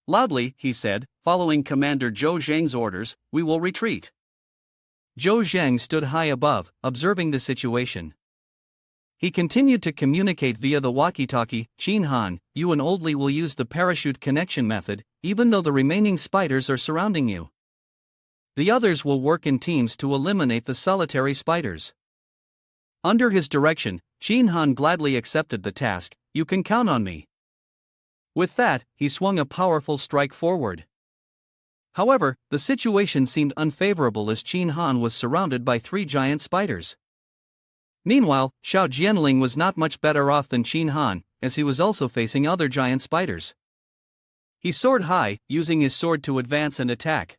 Loudly, he said, following Commander Zhou Zhang's orders, we will retreat. Zhou Zhang stood high above, observing the situation. He continued to communicate via the walkie-talkie. Qin Han, you and Oldly will use the parachute connection method, even though the remaining spiders are surrounding you. The others will work in teams to eliminate the solitary spiders. Under his direction, Qin Han gladly accepted the task. You can count on me. With that, he swung a powerful strike forward. However, the situation seemed unfavorable as Qin Han was surrounded by 3 giant spiders. Meanwhile, Xiao Jianling was not much better off than Qin Han, as he was also facing other giant spiders. He soared high, using his sword to advance and attack.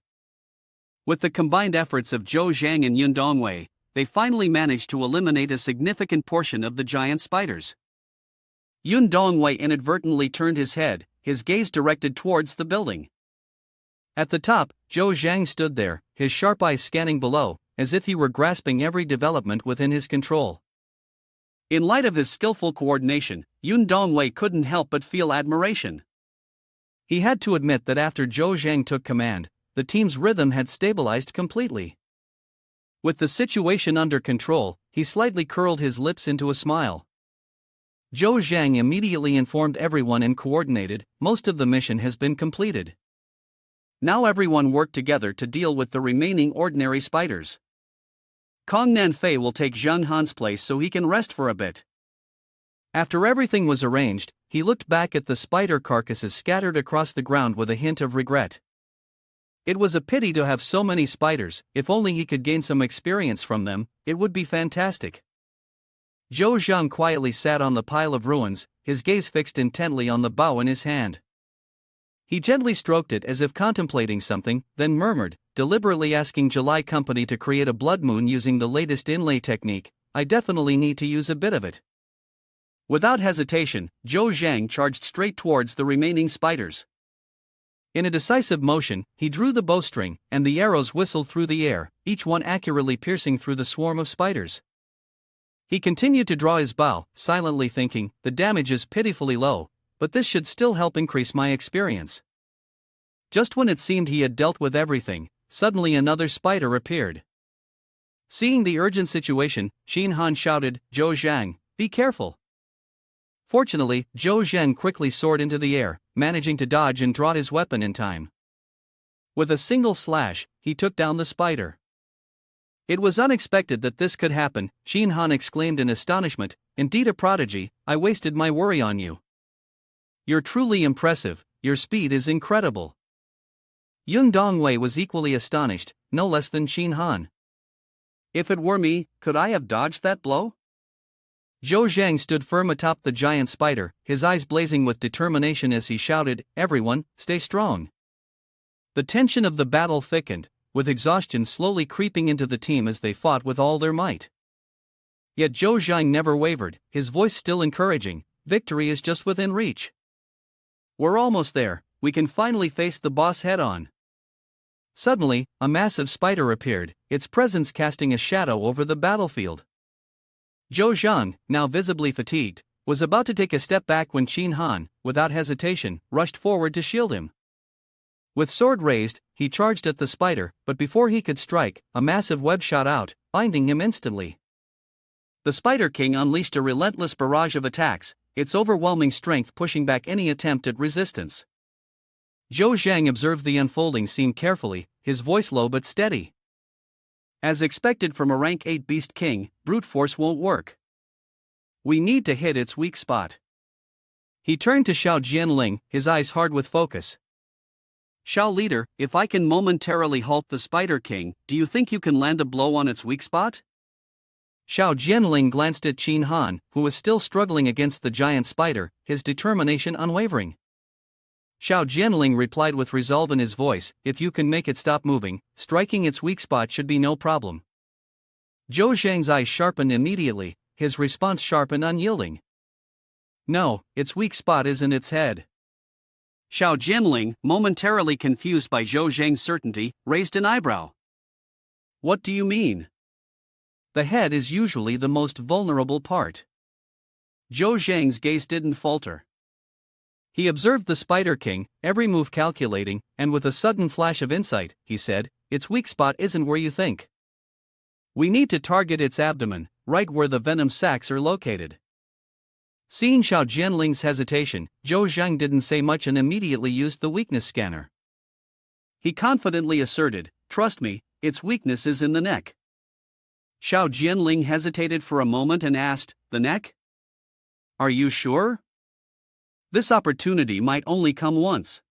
With the combined efforts of Zhou Zhang and Yun Dongwei, they finally managed to eliminate a significant portion of the giant spiders. Yun Dongwei inadvertently turned his head, his gaze directed towards the building. At the top, Zhou Zhang stood there, his sharp eyes scanning below, as if he were grasping every development within his control. In light of his skillful coordination, Yun Dongwei couldn't help but feel admiration. He had to admit that after Zhou Zhang took command, the team's rhythm had stabilized completely. With the situation under control, he slightly curled his lips into a smile. Zhou Zhang immediately informed everyone and coordinated, most of the mission has been completed. Now everyone worked together to deal with the remaining ordinary spiders. Kong Nanfei will take Zheng Han's place so he can rest for a bit. After everything was arranged, he looked back at the spider carcasses scattered across the ground with a hint of regret. It was a pity to have so many spiders. If only he could gain some experience from them, it would be fantastic. Zhou Zhang quietly sat on the pile of ruins, his gaze fixed intently on the bow in his hand. He gently stroked it as if contemplating something, then murmured, deliberately asking July Company to create a blood moon using the latest inlay technique. I definitely need to use a bit of it. Without hesitation, Zhou Zhang charged straight towards the remaining spiders. In a decisive motion, he drew the bowstring, and the arrows whistled through the air, each one accurately piercing through the swarm of spiders. He continued to draw his bow, silently thinking, the damage is pitifully low, but this should still help increase my experience. Just when it seemed he had dealt with everything, suddenly another spider appeared. Seeing the urgent situation, Qin Han shouted, Zhou Zhang, be careful. Fortunately, Zhou Zhang quickly soared into the air, managing to dodge and draw his weapon in time. With a single slash, he took down the spider. It was unexpected that this could happen, Qin Han exclaimed in astonishment, indeed a prodigy, I wasted my worry on you. You're truly impressive, your speed is incredible. Yun Dongwei was equally astonished, no less than Qin Han. If it were me, could I have dodged that blow? Zhou Zhang stood firm atop the giant spider, his eyes blazing with determination as he shouted, everyone, stay strong. The tension of the battle thickened, with exhaustion slowly creeping into the team as they fought with all their might. Yet Zhou Zhang never wavered, his voice still encouraging, victory is just within reach. We're almost there, we can finally face the boss head-on. Suddenly, a massive spider appeared, its presence casting a shadow over the battlefield. Zhou Zhang, now visibly fatigued, was about to take a step back when Qin Han, without hesitation, rushed forward to shield him. With sword raised, he charged at the spider, but before he could strike, a massive web shot out, binding him instantly. The Spider King unleashed a relentless barrage of attacks, its overwhelming strength pushing back any attempt at resistance. Zhou Zhang observed the unfolding scene carefully, his voice low but steady. As expected from a rank 8 beast king, brute force won't work. We need to hit its weak spot. He turned to Xiao Jianling, his eyes hard with focus. Xiao leader, if I can momentarily halt the Spider King, do you think you can land a blow on its weak spot? Xiao Jianling glanced at Qin Han, who was still struggling against the giant spider, his determination unwavering. Xiao Jianling replied with resolve in his voice, if you can make it stop moving, striking its weak spot should be no problem. Zhou Zhang's eyes sharpened immediately, his response sharp and unyielding. No, its weak spot is in its head. Xiao Jianling, momentarily confused by Zhou Zhang's certainty, raised an eyebrow. What do you mean? The head is usually the most vulnerable part. Zhou Zhang's gaze didn't falter. He observed the Spider King, every move calculating, and with a sudden flash of insight, he said, "Its weak spot isn't where you think. We need to target its abdomen, right where the venom sacs are located." Seeing Xiao Jianling's hesitation, Zhou Zhang didn't say much and immediately used the weakness scanner. He confidently asserted, "Trust me, its weakness is in the neck." Xiao Jianling hesitated for a moment and asked, "The neck? Are you sure? This opportunity might only come once."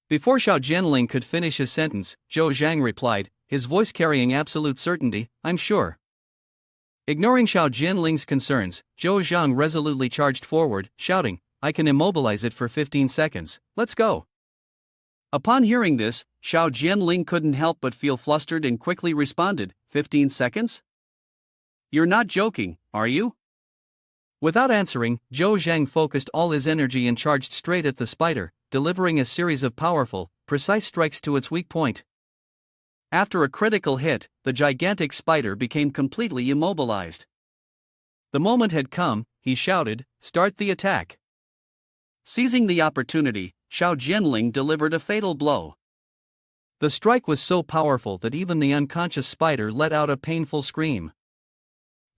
Before Xiao Jianling could finish his sentence, Zhou Zhang replied, his voice carrying absolute certainty, "I'm sure." Ignoring Xiao Jianling's concerns, Zhou Zhang resolutely charged forward, shouting, "I can immobilize it for 15 seconds, let's go." Upon hearing this, Xiao Jianling couldn't help but feel flustered and quickly responded, 15 seconds? You're not joking, are you? Without answering, Zhou Zhang focused all his energy and charged straight at the spider, delivering a series of powerful, precise strikes to its weak point. After a critical hit, the gigantic spider became completely immobilized. The moment had come, he shouted, "Start the attack." Seizing the opportunity, Xiao Jianling delivered a fatal blow. The strike was so powerful that even the unconscious spider let out a painful scream.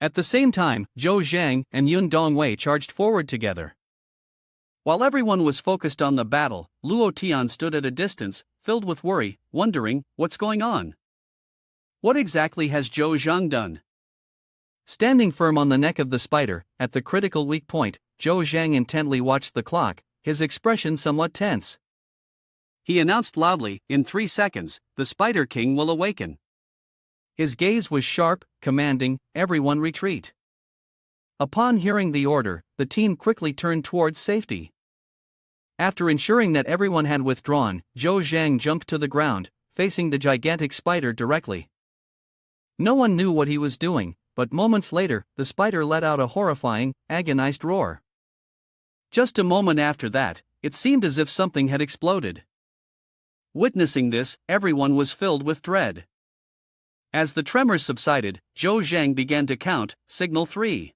At the same time, Zhou Zhang and Yun Dongwei charged forward together. While everyone was focused on the battle, Luo Tian stood at a distance, filled with worry, wondering, what's going on? What exactly has Zhou Zhang done? Standing firm on the neck of the spider, at the critical weak point, Zhou Zhang intently watched the clock, his expression somewhat tense. He announced loudly, "In 3 seconds, the Spider King will awaken." His gaze was sharp, commanding, "Everyone retreat." Upon hearing the order, the team quickly turned towards safety. After ensuring that everyone had withdrawn, Zhou Zhang jumped to the ground, facing the gigantic spider directly. No one knew what he was doing, but moments later, the spider let out a horrifying, agonized roar. Just a moment after that, it seemed as if something had exploded. Witnessing this, everyone was filled with dread. As the tremors subsided, Zhou Zhang began to count, "Signal 3.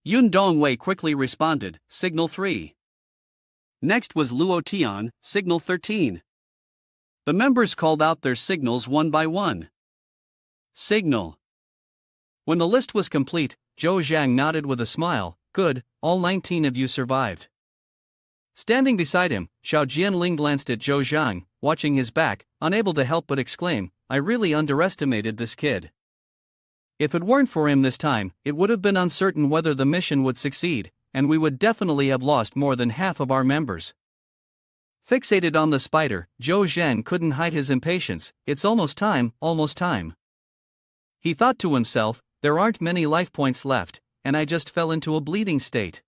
Yun Dongwei quickly responded, "Signal 3. Next was Luo Tian, "Signal 13. The members called out their signals one by one. Signal. When the list was complete, Zhou Zhang nodded with a smile, "Good, all 19 of you survived." Standing beside him, Xiao Jianling glanced at Zhou Zhang, watching his back, unable to help but exclaim, "I really underestimated this kid. If it weren't for him this time, it would have been uncertain whether the mission would succeed, and we would definitely have lost more than half of our members." Fixated on the spider, Zhou Zhang couldn't hide his impatience. "It's almost time, almost time." He thought to himself, "There aren't many life points left, and I just fell into a bleeding state."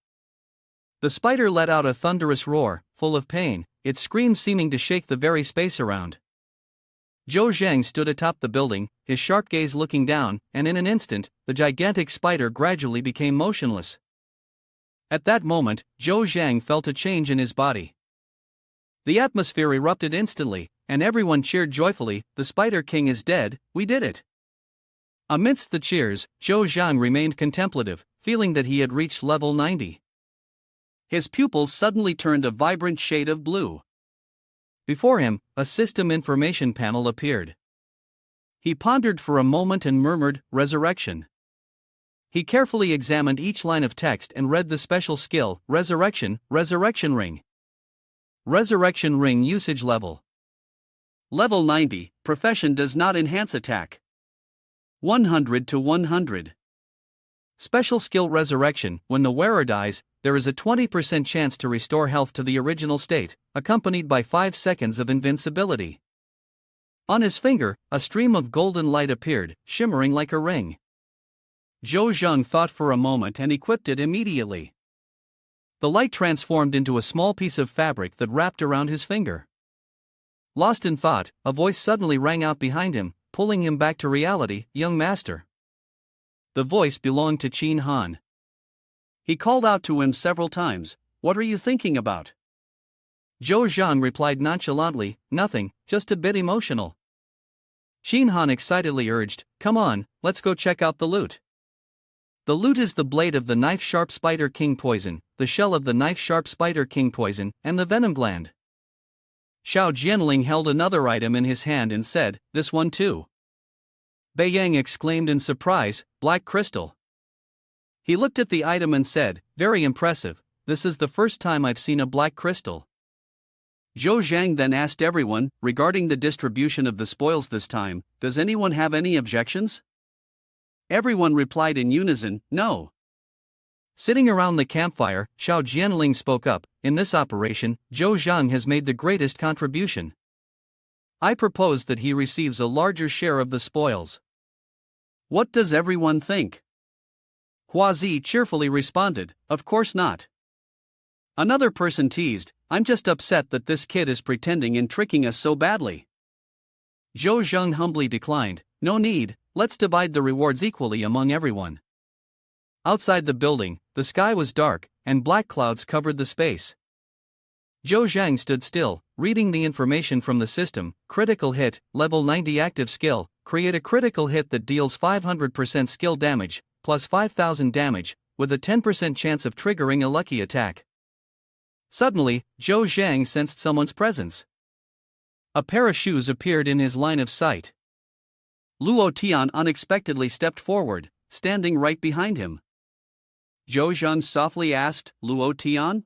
The spider let out a thunderous roar, full of pain, its scream seeming to shake the very space around. Zhou Zhang stood atop the building, his sharp gaze looking down, and in an instant, the gigantic spider gradually became motionless. At that moment, Zhou Zhang felt a change in his body. The atmosphere erupted instantly, and everyone cheered joyfully, "The Spider King is dead, we did it." Amidst the cheers, Zhou Zhang remained contemplative, feeling that he had reached level 90. His pupils suddenly turned a vibrant shade of blue. Before him, a system information panel appeared. He pondered for a moment and murmured, "Resurrection." He carefully examined each line of text and read the special skill, Resurrection, Resurrection Ring. Resurrection Ring usage level. Level 90, profession does not enhance attack. 100 to 100. Special skill Resurrection. When the wearer dies, there is a 20% chance to restore health to the original state, accompanied by 5 seconds of invincibility. On his finger, a stream of golden light appeared, shimmering like a ring. Zhou Zhang thought for a moment and equipped it immediately. The light transformed into a small piece of fabric that wrapped around his finger. Lost in thought, a voice suddenly rang out behind him, pulling him back to reality, "Young master." The voice belonged to Qin Han. He called out to him several times, "What are you thinking about?" Zhou Zhang replied nonchalantly, "Nothing, just a bit emotional." Qin Han excitedly urged, "Come on, let's go check out the loot." The loot is the blade of the knife-sharp spider king poison, the shell of the knife-sharp spider king poison, and the venom gland. Xiao Jianling held another item in his hand and said, "This one too." Bei Yang exclaimed in surprise, "Black crystal." He looked at the item and said, "Very impressive, this is the first time I've seen a black crystal." Zhou Zhang then asked everyone, regarding the distribution of the spoils this time, "Does anyone have any objections?" Everyone replied in unison, "No." Sitting around the campfire, Xiao Jianling spoke up, "In this operation, Zhou Zhang has made the greatest contribution. I propose that he receives a larger share of the spoils." What does everyone think? Hua Zi cheerfully responded, "Of course not." Another person teased, "I'm just upset that this kid is pretending and tricking us so badly." Zhou Zhang humbly declined, "No need, let's divide the rewards equally among everyone." Outside the building, the sky was dark, and black clouds covered the space. Zhou Zhang stood still, reading the information from the system. Critical hit, level 90 active skill, create a critical hit that deals 500% skill damage, plus 5,000 damage, with a 10% chance of triggering a lucky attack. Suddenly, Zhou Zhang sensed someone's presence. A pair of shoes appeared in his line of sight. Luo Tian unexpectedly stepped forward, standing right behind him. Zhou Zhang softly asked, "Luo Tian?"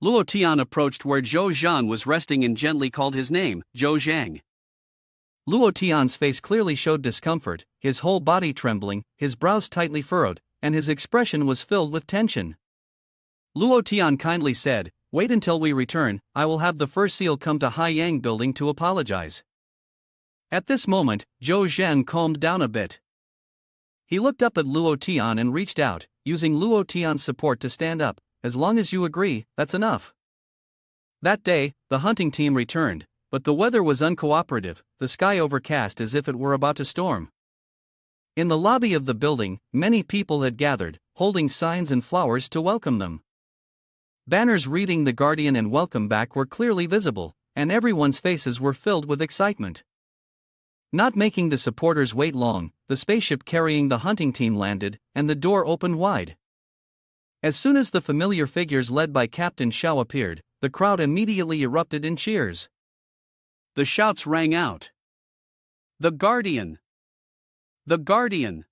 Luo Tian approached where Zhou Zhang was resting and gently called his name, "Zhou Zhang." Luo Tian's face clearly showed discomfort, his whole body trembling, his brows tightly furrowed, and his expression was filled with tension. Luo Tian kindly said, "Wait until we return, I will have the first seal come to Haiyang building to apologize." At this moment, Zhou Zhang calmed down a bit. He looked up at Luo Tian and reached out, using Luo Tian's support to stand up. "As long as you agree, that's enough." That day, the hunting team returned, but the weather was uncooperative, the sky overcast as if it were about to storm. In the lobby of the building, many people had gathered, holding signs and flowers to welcome them. Banners reading "The Guardian" and "Welcome Back" were clearly visible, and everyone's faces were filled with excitement. Not making the supporters wait long, the spaceship carrying the hunting team landed, and the door opened wide. As soon as the familiar figures led by Captain Xiao appeared, the crowd immediately erupted in cheers. The shouts rang out. "The Guardian! The Guardian!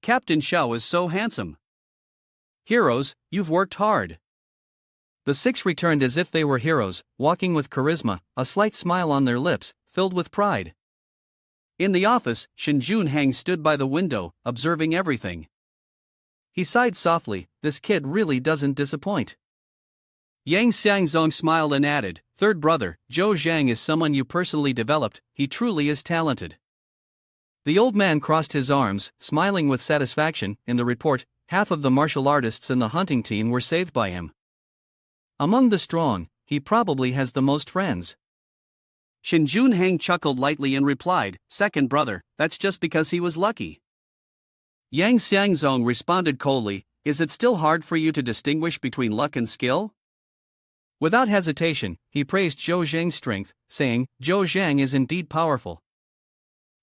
Captain Xiao is so handsome! Heroes, you've worked hard!" The six returned as if they were heroes, walking with charisma, a slight smile on their lips, filled with pride. In the office, Shen Junhang stood by the window, observing everything. He sighed softly, "This kid really doesn't disappoint." Yang Xiangzong smiled and added, "Third brother, Zhou Zhang is someone you personally developed, he truly is talented." The old man crossed his arms, smiling with satisfaction. In the report, half of the martial artists in the hunting team were saved by him. Among the strong, he probably has the most friends. Shen Junhang chuckled lightly and replied, "Second brother, that's just because he was lucky." Yang Xiangzong responded coldly, "Is it still hard for you to distinguish between luck and skill?" Without hesitation, he praised Zhou Zhang's strength, saying, "Zhou Zhang is indeed powerful.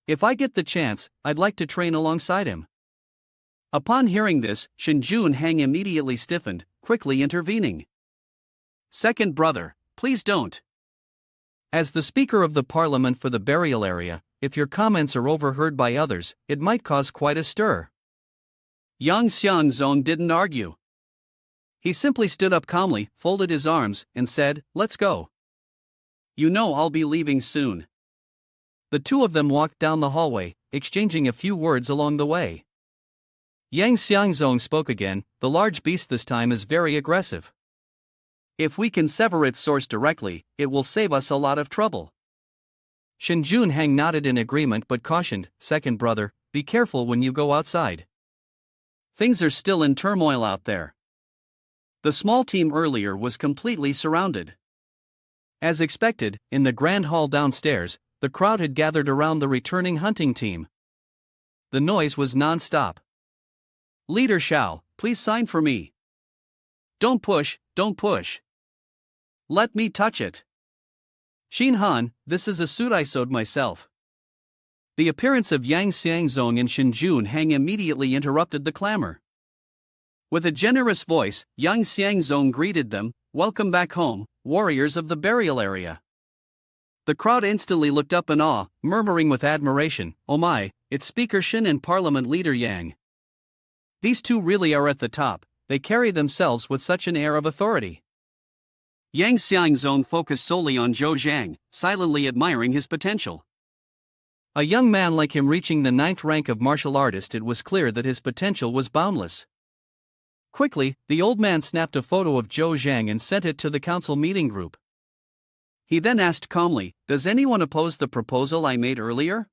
If I get the chance, I'd like to train alongside him." Upon hearing this, Shen Junhang immediately stiffened, quickly intervening. "Second brother, please don't. As the Speaker of the Parliament for the burial area, if your comments are overheard by others, it might cause quite a stir." Yang Xianzong didn't argue. He simply stood up calmly, folded his arms, and said, "Let's go. You know I'll be leaving soon." The two of them walked down the hallway, exchanging a few words along the way. Yang Xiangzong spoke again, "The large beast this time is very aggressive. If we can sever its source directly, it will save us a lot of trouble." Shen Junhang nodded in agreement but cautioned, "Second brother, be careful when you go outside. Things are still in turmoil out there." The small team earlier was completely surrounded. As expected, in the grand hall downstairs, the crowd had gathered around the returning hunting team. The noise was non-stop. "Leader Xiao, please sign for me." "Don't push, don't push. Let me touch it." "Xin Han, this is a suit I sewed myself." The appearance of Yang Xiangzong and Shen Junhang immediately interrupted the clamor. With a generous voice, Yang Xiangzong greeted them, "Welcome back home, warriors of the burial area." The crowd instantly looked up in awe, murmuring with admiration, "Oh my, it's Speaker Shen and Parliament Leader Yang. These two really are at the top, they carry themselves with such an air of authority." Yang Xiangzong focused solely on Zhou Zhang, silently admiring his potential. A young man like him reaching the 9th rank of martial artist, it was clear that his potential was boundless. Quickly, the old man snapped a photo of Zhou Zhang and sent it to the council meeting group. He then asked calmly, "Does anyone oppose the proposal I made earlier?"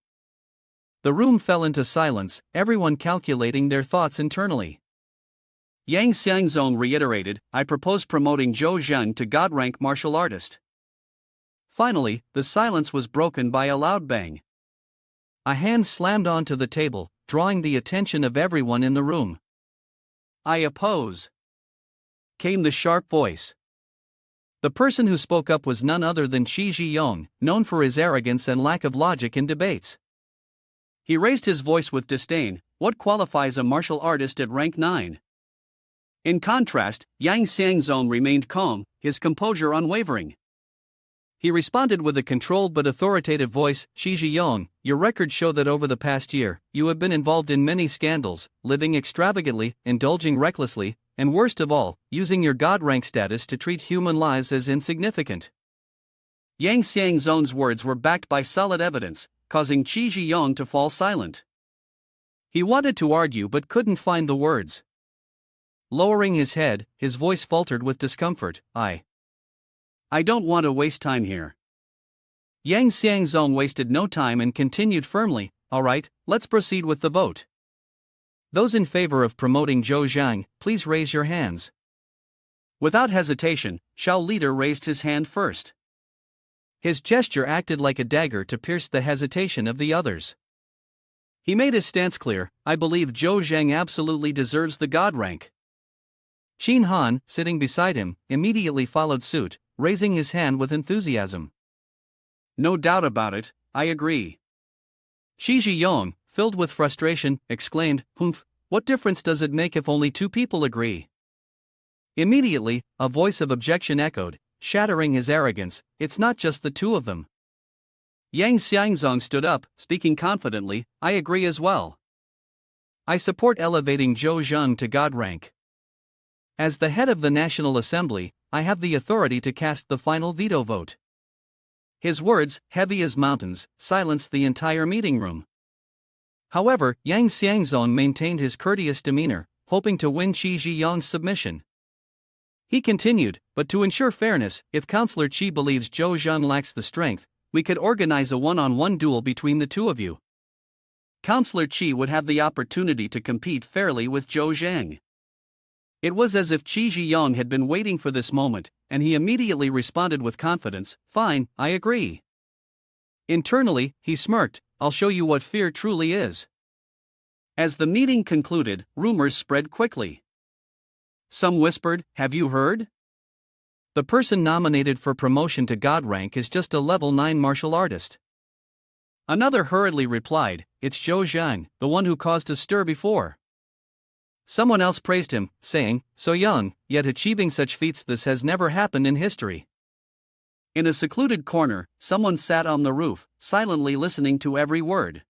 The room fell into silence, everyone calculating their thoughts internally. Yang Xiangzong reiterated, "I propose promoting Zhou Zhang to god rank martial artist." Finally, the silence was broken by a loud bang. A hand slammed onto the table, drawing the attention of everyone in the room. "I oppose," came the sharp voice. The person who spoke up was none other than Qi Zhiyong, known for his arrogance and lack of logic in debates. He raised his voice with disdain, "What qualifies a martial artist at rank 9? In contrast, Yang Xiangzong remained calm, his composure unwavering. He responded with a controlled but authoritative voice, "Qi Zhiyong, your records show that over the past year, you have been involved in many scandals, living extravagantly, indulging recklessly, and worst of all, using your god rank status to treat human lives as insignificant." Yang Xiangzong's words were backed by solid evidence, causing Qi Zhiyong to fall silent. He wanted to argue but couldn't find the words. Lowering his head, his voice faltered with discomfort, I don't want to waste time here." Yang Xiangzong wasted no time and continued firmly, "All right, let's proceed with the vote. Those in favor of promoting Zhou Zhang, please raise your hands." Without hesitation, Xiao Leader raised his hand first. His gesture acted like a dagger to pierce the hesitation of the others. He made his stance clear, "I believe Zhou Zhang absolutely deserves the god rank." Qin Han, sitting beside him, immediately followed suit, raising his hand with enthusiasm. "No doubt about it, I agree." Qi Zhiyong, filled with frustration, exclaimed, "Humph, what difference does it make if only 2 people agree?" Immediately, a voice of objection echoed, shattering his arrogance, "It's not just the 2 of them." Yang Xiangzong stood up, speaking confidently, "I agree as well. I support elevating Zhou Zhang to god rank. As the head of the National Assembly, I have the authority to cast the final veto vote." His words, heavy as mountains, silenced the entire meeting room. However, Yang Xiangzong maintained his courteous demeanor, hoping to win Qi Zhiyong's submission. He continued, "But to ensure fairness, if Councillor Qi believes Zhou Zhang lacks the strength, we could organize a one-on-one duel between the 2 of you. Councillor Qi would have the opportunity to compete fairly with Zhou Zhang." It was as if Qi Zhiyong had been waiting for this moment, and he immediately responded with confidence, "Fine, I agree." Internally, he smirked, "I'll show you what fear truly is." As the meeting concluded, rumors spread quickly. Some whispered, "Have you heard? The person nominated for promotion to god rank is just a level 9 martial artist." Another hurriedly replied, "It's Zhou Zhang, the one who caused a stir before." Someone else praised him, saying, "So young, yet achieving such feats, this has never happened in history." In a secluded corner, someone sat on the roof, silently listening to every word.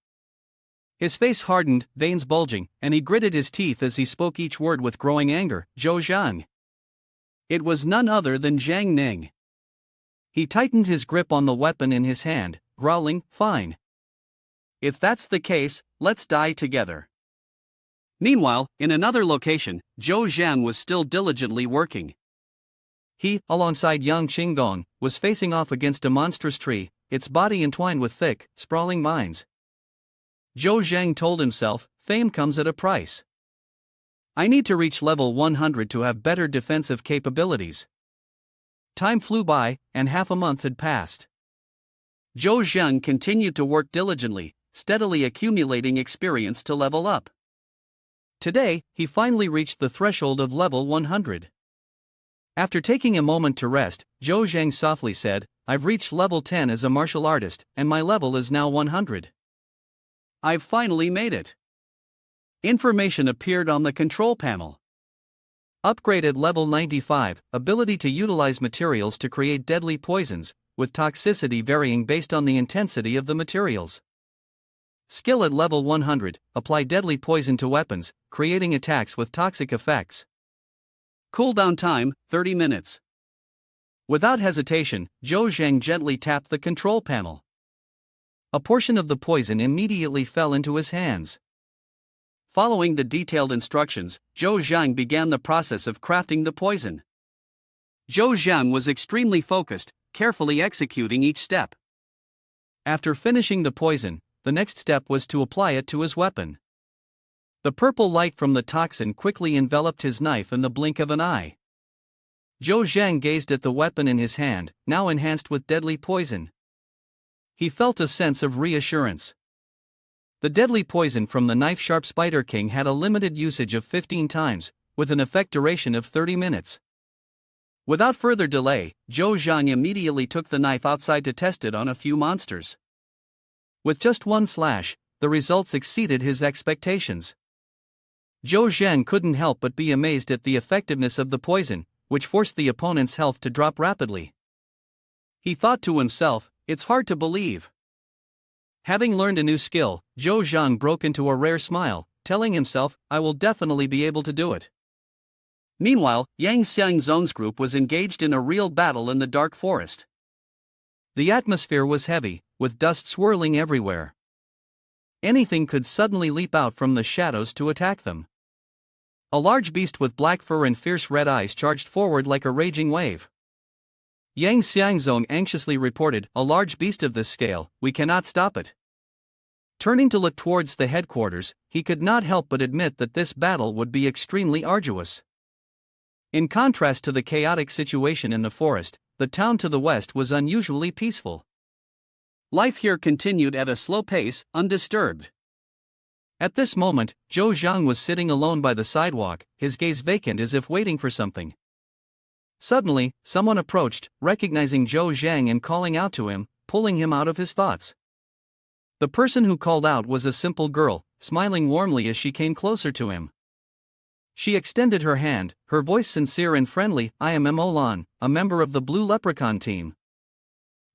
His face hardened, veins bulging, and he gritted his teeth as he spoke each word with growing anger, "Zhou Zhang." It was none other than Zhang Ning. He tightened his grip on the weapon in his hand, growling, "Fine. If that's the case, let's die together." Meanwhile, in another location, Zhou Zhang was still diligently working. He, alongside Yang Qinggong, was facing off against a monstrous tree, its body entwined with thick, sprawling vines. Zhou Zhang told himself, "Fame comes at a price. I need to reach level 100 to have better defensive capabilities." Time flew by, and half a month had passed. Zhou Zhang continued to work diligently, steadily accumulating experience to level up. Today, he finally reached the threshold of level 100. After taking a moment to rest, Zhou Zhang softly said, "I've reached level 10 as a martial artist, and my level is now 100. I've finally made it. Information appeared on the control panel. Upgrade at level 95, ability to utilize materials to create deadly poisons, with toxicity varying based on the intensity of the materials. Skill at level 100, apply deadly poison to weapons, creating attacks with toxic effects. Cooldown time, 30 minutes. Without hesitation, Zhou Zhang gently tapped the control panel. A portion of the poison immediately fell into his hands. Following the detailed instructions, Zhou Zhang began the process of crafting the poison. Zhou Zhang was extremely focused, carefully executing each step. After finishing the poison, the next step was to apply it to his weapon. The purple light from the toxin quickly enveloped his knife in the blink of an eye. Zhou Zhang gazed at the weapon in his hand, now enhanced with deadly poison. He felt a sense of reassurance. The deadly poison from the knife-sharp Spider King had a limited usage of 15 times, with an effect duration of 30 minutes. Without further delay, Zhou Zhang immediately took the knife outside to test it on a few monsters. With just one slash, the results exceeded his expectations. Zhou Zhang couldn't help but be amazed at the effectiveness of the poison, which forced the opponent's health to drop rapidly. He thought to himself, "It's hard to believe." Having learned a new skill, Zhou Zhang broke into a rare smile, telling himself, "I will definitely be able to do it." Meanwhile, Yang Xiangzong's group was engaged in a real battle in the dark forest. The atmosphere was heavy, with dust swirling everywhere. Anything could suddenly leap out from the shadows to attack them. A large beast with black fur and fierce red eyes charged forward like a raging wave. Yang Xiangzong anxiously reported, "A large beast of this scale, we cannot stop it." Turning to look towards the headquarters, he could not help but admit that this battle would be extremely arduous. In contrast to the chaotic situation in the forest, the town to the west was unusually peaceful. Life here continued at a slow pace, undisturbed. At this moment, Zhou Zhang was sitting alone by the sidewalk, his gaze vacant as if waiting for something. Suddenly, someone approached, recognizing Zhou Zhang and calling out to him, pulling him out of his thoughts. The person who called out was a simple girl, smiling warmly as she came closer to him. She extended her hand, her voice sincere and friendly. "I am Emolan, a member of the Blue Leprechaun team.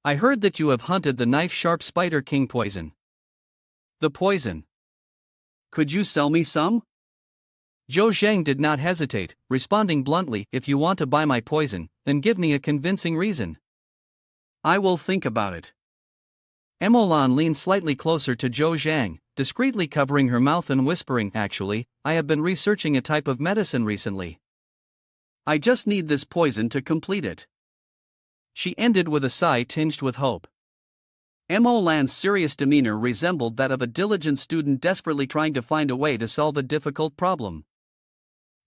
I heard that you have hunted the knife-sharp Spider King poison." "The poison? Could you sell me some?" Zhou Zhang did not hesitate, responding bluntly, "If you want to buy my poison, then give me a convincing reason." "I will think about it." Emolan leaned slightly closer to Zhou Zhang, discreetly covering her mouth and whispering, "Actually, I have been researching a type of medicine recently. I just need this poison to complete it." She ended with a sigh tinged with hope. Emolan's serious demeanor resembled that of a diligent student desperately trying to find a way to solve a difficult problem.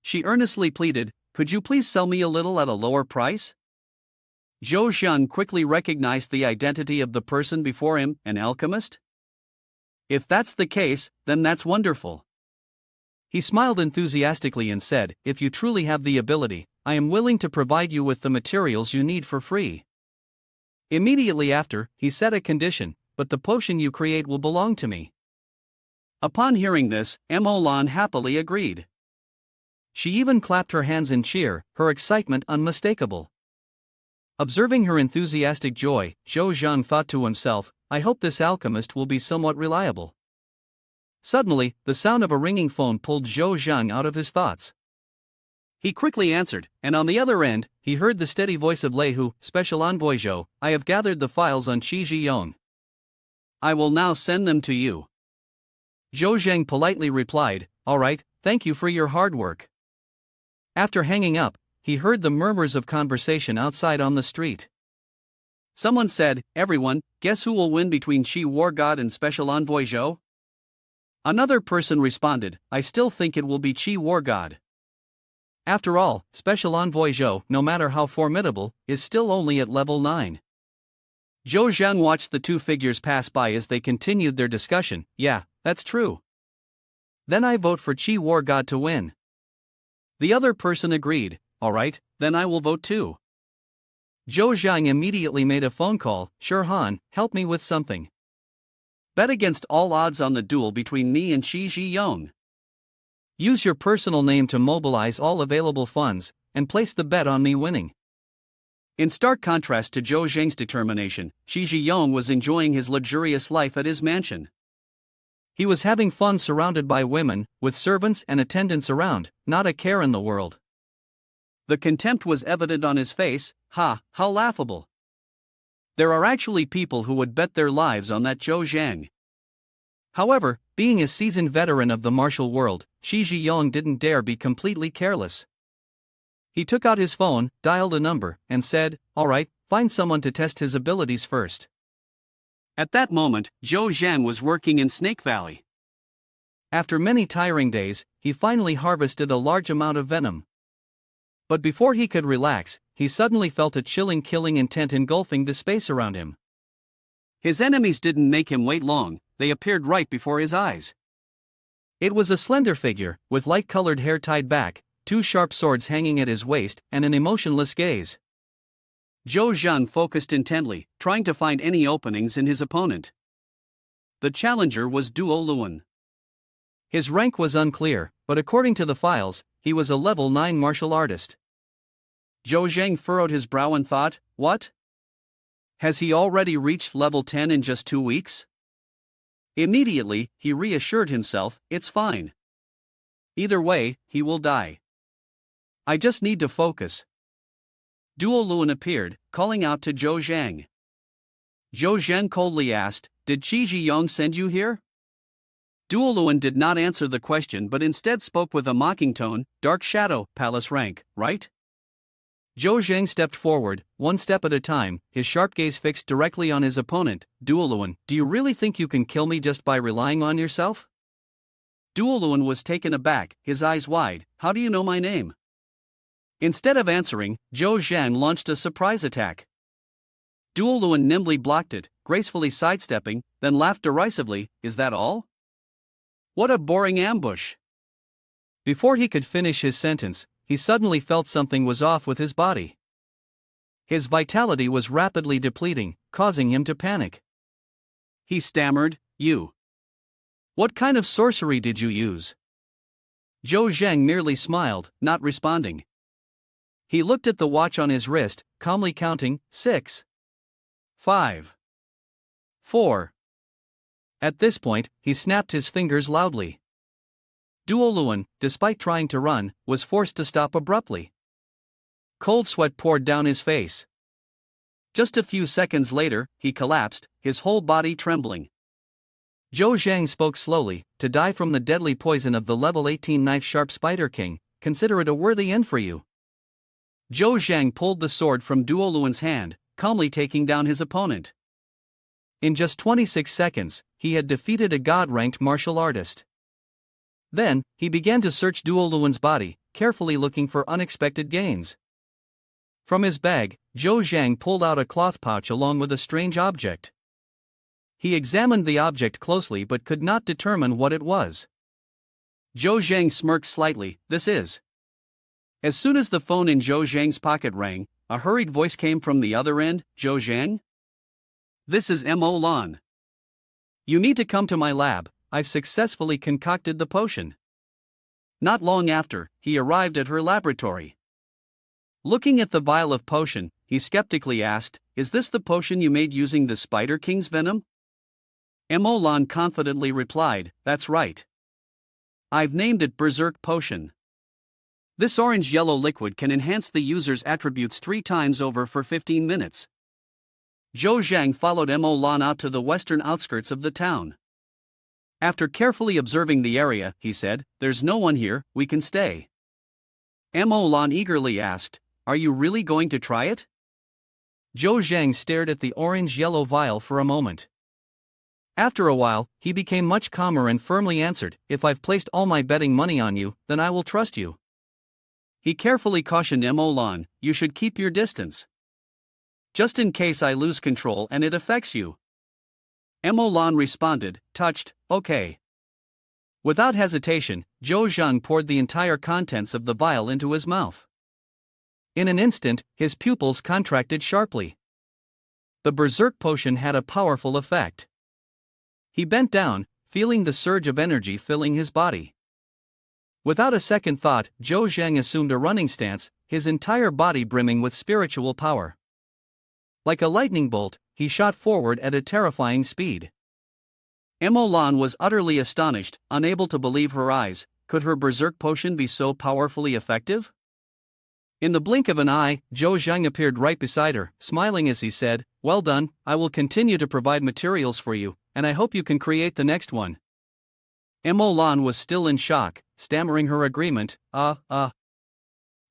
She earnestly pleaded, "Could you please sell me a little at a lower price?" Zhou Zhang quickly recognized the identity of the person before him, an alchemist. "If that's the case, then that's wonderful." He smiled enthusiastically and said, "If you truly have the ability, I am willing to provide you with the materials you need for free." Immediately after, he set a condition, "But the potion you create will belong to me." Upon hearing this, Emolan happily agreed. She even clapped her hands in cheer, her excitement unmistakable. Observing her enthusiastic joy, Zhou Zhang thought to himself, "I hope this alchemist will be somewhat reliable." Suddenly, the sound of a ringing phone pulled Zhou Zhang out of his thoughts. He quickly answered, and on the other end, he heard the steady voice of Lei Hu, "Special Envoy Zhou, I have gathered the files on Qi Zhiyong. I will now send them to you." Zhou Zhang politely replied, "All right, thank you for your hard work." After hanging up, he heard the murmurs of conversation outside on the street. Someone said, "Everyone, guess who will win between Qi War God and Special Envoy Zhou?" Another person responded, "I still think it will be Qi War God. After all, Special Envoy Zhou, no matter how formidable, is still only at level 9. Zhou Zhang watched the two figures pass by as they continued their discussion. "Yeah, that's true. Then I vote for Qi War God to win." The other person agreed, "Alright, then I will vote too." Zhou Zhang immediately made a phone call, "Sure Han, help me with something." Bet against all odds on the duel between me and Qi Ji-yong. Use your personal name to mobilize all available funds, and place the bet on me winning. In stark contrast to Zhou Zheng's determination, Qi Ji-yong was enjoying his luxurious life at his mansion. He was having fun surrounded by women, with servants and attendants around, not a care in the world. The contempt was evident on his face. Ha, how laughable. There are actually people who would bet their lives on that Zhou Zheng. However, being a seasoned veteran of the martial world, Qi Ji-yong didn't dare be completely careless. He took out his phone, dialed a number, and said, "All right, find someone to test his abilities first." At that moment, Zhou Zheng was working in Snake Valley. After many tiring days, he finally harvested a large amount of venom. But before he could relax, he suddenly felt a chilling killing intent engulfing the space around him. His enemies didn't make him wait long, they appeared right before his eyes. It was a slender figure, with light-colored hair tied back, 2 sharp swords hanging at his waist, and an emotionless gaze. Zhou Zheng focused intently, trying to find any openings in his opponent. The challenger was Duo Luan. His rank was unclear, but according to the files, he was a level 9 martial artist. Zhou Zheng furrowed his brow and thought, what? Has he already reached level 10 in just 2 weeks? Immediately, he reassured himself, it's fine. Either way, he will die. I just need to focus. Duo Luan appeared, calling out to Zhou Zheng. Zhou Zheng coldly asked, did Qi Ji-yong send you here? Duo Luan did not answer the question but instead spoke with a mocking tone, Dark Shadow, Palace rank, right? Zhou Zheng stepped forward, 1 step at a time, his sharp gaze fixed directly on his opponent. Duo Luan, do you really think you can kill me just by relying on yourself? Duo Luan was taken aback, his eyes wide. How do you know my name? Instead of answering, Zhou Zheng launched a surprise attack. Duo Luan nimbly blocked it, gracefully sidestepping, then laughed derisively. Is that all? What a boring ambush. Before he could finish his sentence, he suddenly felt something was off with his body. His vitality was rapidly depleting, causing him to panic. He stammered, you. What kind of sorcery did you use? Zhou Zheng merely smiled, not responding. He looked at the watch on his wrist, calmly counting, 6, 5, 4. At this point, he snapped his fingers loudly. Duo Luan, despite trying to run, was forced to stop abruptly. Cold sweat poured down his face. Just a few seconds later, he collapsed, his whole body trembling. Zhou Zheng spoke slowly, to die from the deadly poison of the level 18 knife-sharp Spider King, consider it a worthy end for you. Zhou Zheng pulled the sword from Duo Luan's hand, calmly taking down his opponent. In just 26 seconds, he had defeated a god-ranked martial artist. Then, he began to search Duo Luan's body, carefully looking for unexpected gains. From his bag, Zhou Zheng pulled out a cloth pouch along with a strange object. He examined the object closely but could not determine what it was. Zhou Zheng smirked slightly, this is. As soon as the phone in Zhou Zheng's pocket rang, a hurried voice came from the other end, Zhou Zheng? This is Mo Lan. You need to come to my lab, I've successfully concocted the potion. Not long after, he arrived at her laboratory. Looking at the vial of potion, he skeptically asked, is this the potion you made using the Spider King's venom? Mo Lan confidently replied, that's right. I've named it Berserk Potion. This orange-yellow liquid can enhance the user's attributes 3 times over for 15 minutes. Zhou Zheng followed Mo Lan out to the western outskirts of the town. After carefully observing the area, he said, there's no one here, we can stay. Mo Lan eagerly asked, are you really going to try it? Zhou Zheng stared at the orange-yellow vial for a moment. After a while, he became much calmer and firmly answered, if I've placed all my betting money on you, then I will trust you. He carefully cautioned Mo Lan, you should keep your distance. Just in case I lose control and it affects you. Mo Lan responded, touched, okay. Without hesitation, Zhou Zheng poured the entire contents of the vial into his mouth. In an instant, his pupils contracted sharply. The Berserk Potion had a powerful effect. He bent down, feeling the surge of energy filling his body. Without a second thought, Zhou Zheng assumed a running stance, his entire body brimming with spiritual power. Like a lightning bolt, he shot forward at a terrifying speed. Mo Lan was utterly astonished, unable to believe her eyes. Could her berserk potion be so powerfully effective? In the blink of an eye, Zhou Zheng appeared right beside her, smiling as he said, "Well done, I will continue to provide materials for you, and I hope you can create the next one." Mo Lan was still in shock, stammering her agreement. Zhou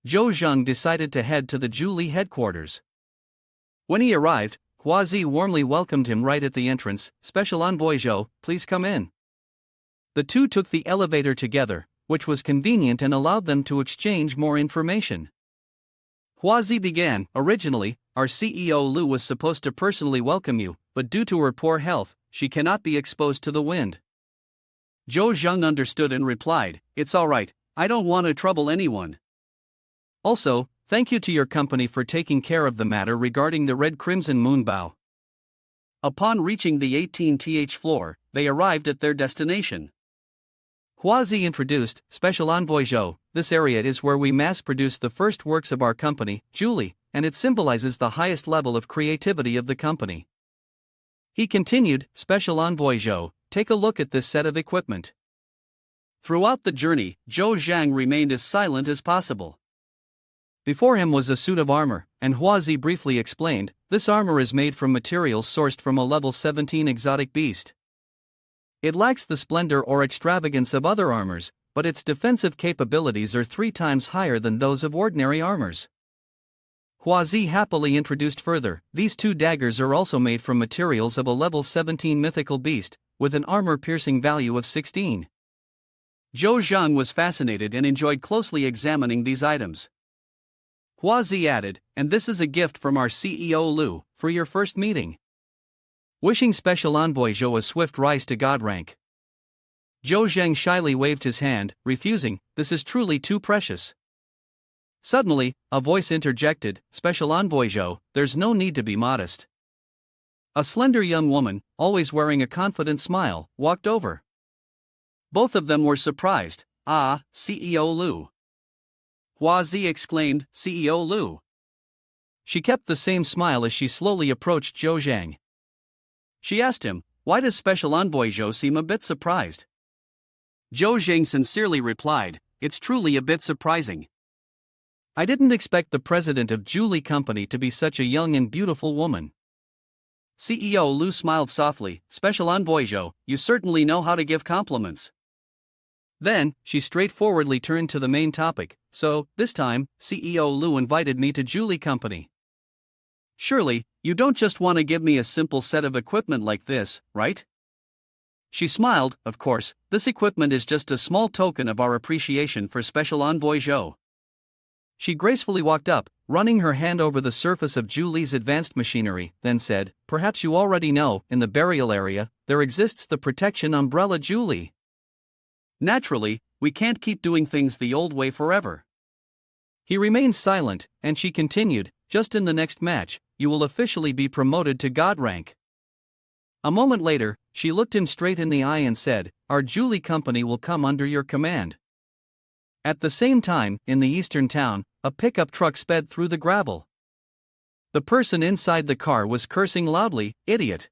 Zheng decided to head to the Zhu headquarters. When he arrived, Huazi warmly welcomed him right at the entrance. "Special Envoy Zhou, please come in." The two took the elevator together, which was convenient and allowed them to exchange more information. Huazi began, "Originally, our CEO Lu was supposed to personally welcome you, but due to her poor health, she cannot be exposed to the wind." Zhou Zheng understood and replied, "It's alright, I don't want to trouble anyone. Also, thank you to your company for taking care of the matter regarding the Red Crimson Moonbow." Upon reaching the 18th floor, they arrived at their destination. Huazi introduced, "Special Envoy Zhou, this area is where we mass-produce the first works of our company, Zhu, and it symbolizes the highest level of creativity of the company." He continued, "Special Envoy Zhou, take a look at this set of equipment." Throughout the journey, Zhou Zhang remained as silent as possible. Before him was a suit of armor, and Huazi briefly explained, "This armor is made from materials sourced from a level 17 exotic beast. It lacks the splendor or extravagance of other armors, but its defensive capabilities are 3 times higher than those of ordinary armors." Huazi happily introduced further, "These 2 daggers are also made from materials of a level 17 mythical beast, with an armor-piercing value of 16. Zhou Zhang was fascinated and enjoyed closely examining these items. Huazi added, "And this is a gift from our CEO Lu, for your first meeting." Wishing Special Envoy Zhou a swift rise to God rank. Zhou Zheng shyly waved his hand, refusing, "This is truly too precious." Suddenly, a voice interjected, "Special Envoy Zhou, there's no need to be modest." A slender young woman, always wearing a confident smile, walked over. Both of them were surprised. "Ah, CEO Lu." Huazi exclaimed, "CEO Lu." She kept the same smile as she slowly approached Zhou Zhang. She asked him, "Why does Special Envoy Zhou seem a bit surprised?" Zhou Zhang sincerely replied, "It's truly a bit surprising. I didn't expect the president of Zhu Company to be such a young and beautiful woman." CEO Lu smiled softly, "Special Envoy Zhou, you certainly know how to give compliments." Then, she straightforwardly turned to the main topic, "So, this time, CEO Lu invited me to Zhu Company. Surely, you don't just want to give me a simple set of equipment like this, right?" She smiled, "Of course, this equipment is just a small token of our appreciation for Special Envoy Zhou." She gracefully walked up, running her hand over the surface of Juli's advanced machinery, then said, "Perhaps you already know, in the burial area, there exists the protection umbrella Juli. Naturally, we can't keep doing things the old way forever." He remained silent, and she continued, "Just in the next match, you will officially be promoted to God rank." A moment later, she looked him straight in the eye and said, "Our Zhu company will come under your command." At the same time, in the eastern town, a pickup truck sped through the gravel. The person inside the car was cursing loudly, "Idiot."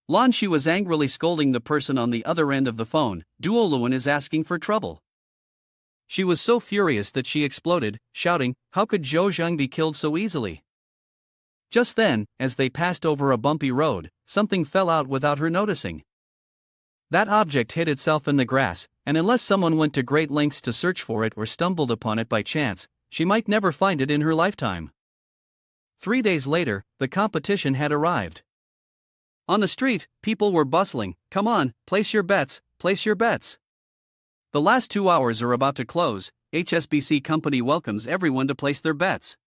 Lan Shi was angrily scolding the person on the other end of the phone, "Duoluan is asking for trouble." She was so furious that she exploded, shouting, "How could Zhou Zhang be killed so easily?" Just then, as they passed over a bumpy road, something fell out without her noticing. That object hid itself in the grass, and unless someone went to great lengths to search for it or stumbled upon it by chance, she might never find it in her lifetime. 3 days later, the competition had arrived. On the street, people were bustling, "Come on, place your bets, place your bets. The last 2 hours are about to close, HSBC company welcomes everyone to place their bets."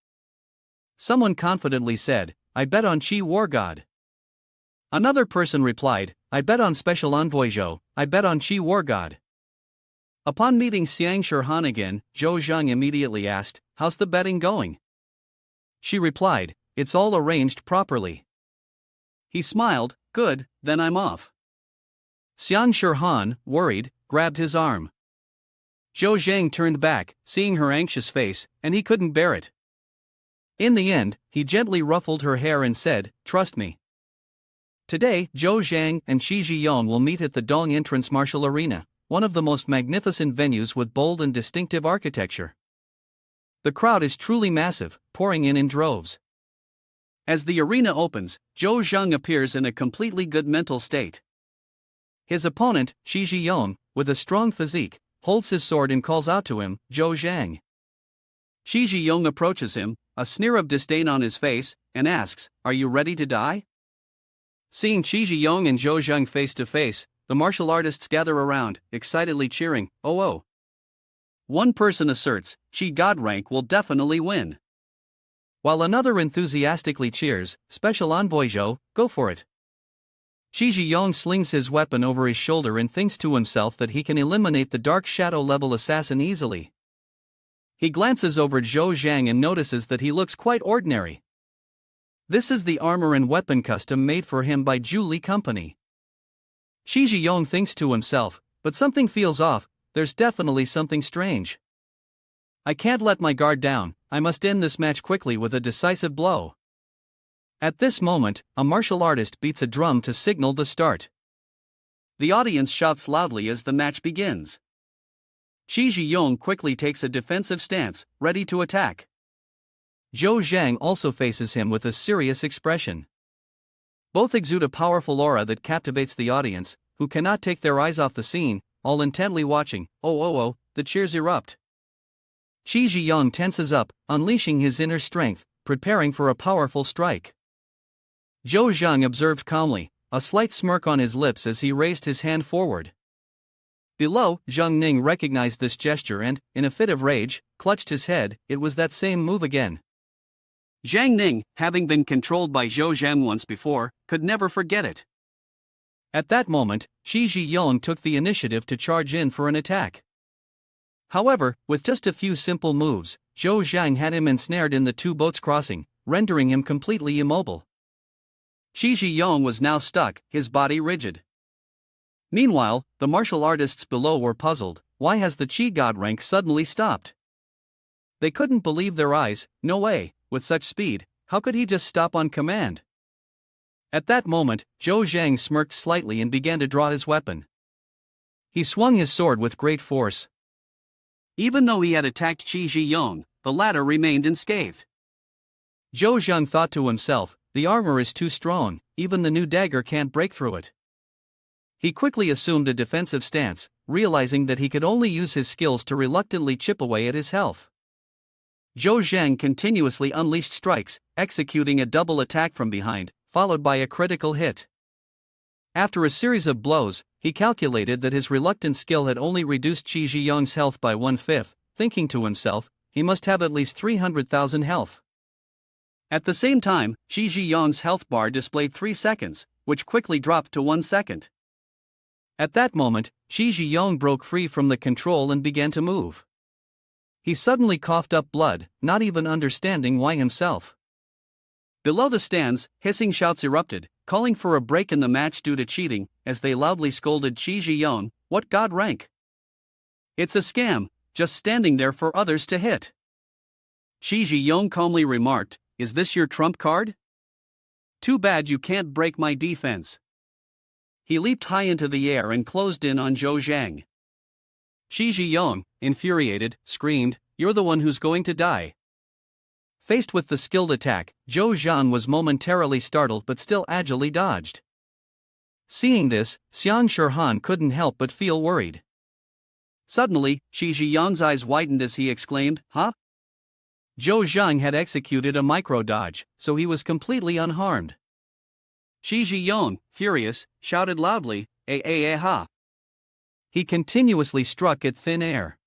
Someone confidently said, "I bet on Qi War God." Another person replied, "I bet on Special Envoy Zhou, I bet on Qi War God." Upon meeting Xiang Shirhan again, Zhou Zhang immediately asked, "How's the betting going?" She replied, "It's all arranged properly." He smiled, "Good, then I'm off." Xian Shirhan, worried, grabbed his arm. Zhou Zhang turned back, seeing her anxious face, and he couldn't bear it. In the end, he gently ruffled her hair and said, "Trust me." Today, Zhou Zhang and Shi Zhiyong will meet at the Dong Entrance Martial Arena, one of the most magnificent venues with bold and distinctive architecture. The crowd is truly massive, pouring in droves. As the arena opens, Zhou Zhang appears in a completely good mental state. His opponent, Shi Zhiyong, with a strong physique, holds his sword and calls out to him, "Zhou Zhang." Shi Zhiyong approaches him, a sneer of disdain on his face, and asks, "Are you ready to die?" Seeing Shi Zhiyong and Zhou Zhang face to face, the martial artists gather around, excitedly cheering, "Oh oh." One person asserts, "Shi God rank will definitely win." While another enthusiastically cheers, "Special Envoy Zhou, go for it." Shi Zhiyong slings his weapon over his shoulder and thinks to himself that he can eliminate the dark shadow level assassin easily. He glances over Zhou Zhang and notices that he looks quite ordinary. This is the armor and weapon custom made for him by Zhu Li Company. Shi Zhiyong thinks to himself, but something feels off, there's definitely something strange. I can't let my guard down, I must end this match quickly with a decisive blow. At this moment, a martial artist beats a drum to signal the start. The audience shouts loudly as the match begins. Shi Zhiyong quickly takes a defensive stance, ready to attack. Zhou Zhang also faces him with a serious expression. Both exude a powerful aura that captivates the audience, who cannot take their eyes off the scene, all intently watching. Oh oh oh, the cheers erupt. Shi Zhiyong tenses up, unleashing his inner strength, preparing for a powerful strike. Zhou Zhang observed calmly, a slight smirk on his lips as he raised his hand forward. Below, Zhang Ning recognized this gesture and, in a fit of rage, clutched his head. It was that same move again. Zhang Ning, having been controlled by Zhou Zhang once before, could never forget it. At that moment, Shi Zhiyong took the initiative to charge in for an attack. However, with just a few simple moves, Zhou Zhang had him ensnared in the two boats crossing, rendering him completely immobile. Shi Zhiyong was now stuck, his body rigid. Meanwhile, the martial artists below were puzzled. Why has the Qi God rank suddenly stopped? They couldn't believe their eyes. No way, with such speed, how could he just stop on command? At that moment, Zhou Zhang smirked slightly and began to draw his weapon. He swung his sword with great force. Even though he had attacked Shi Zhiyong, the latter remained unscathed. Zhou Zhang thought to himself, the armor is too strong, even the new dagger can't break through it. He quickly assumed a defensive stance, realizing that he could only use his skills to reluctantly chip away at his health. Zhou Zhang continuously unleashed strikes, executing a double attack from behind, followed by a critical hit. After a series of blows, he calculated that his reluctant skill had only reduced Shi Zhiyong's health by 1/5, thinking to himself, he must have at least 300,000 health. At the same time, Shi Zhiyong's health bar displayed 3 seconds, which quickly dropped to 1 second. At that moment, Shi Zhiyong broke free from the control and began to move. He suddenly coughed up blood, not even understanding why himself. Below the stands, hissing shouts erupted, calling for a break in the match due to cheating, as they loudly scolded Shi Zhiyong, "What god rank? It's a scam, just standing there for others to hit." Shi Zhiyong calmly remarked, "Is this your trump card? Too bad you can't break my defense." He leaped high into the air and closed in on Zhou Zhang. Shi Zhiyong, infuriated, screamed, "You're the one who's going to die." Faced with the skilled attack, Zhou Zhang was momentarily startled but still agilely dodged. Seeing this, Xian Shirhan couldn't help but feel worried. Suddenly, Shi Zhiyong's eyes widened as he exclaimed, "Huh?" Zhou Zhang had executed a micro-dodge, so he was completely unharmed. Shi Zhiyong, furious, shouted loudly, "Ha!" He continuously struck at thin air.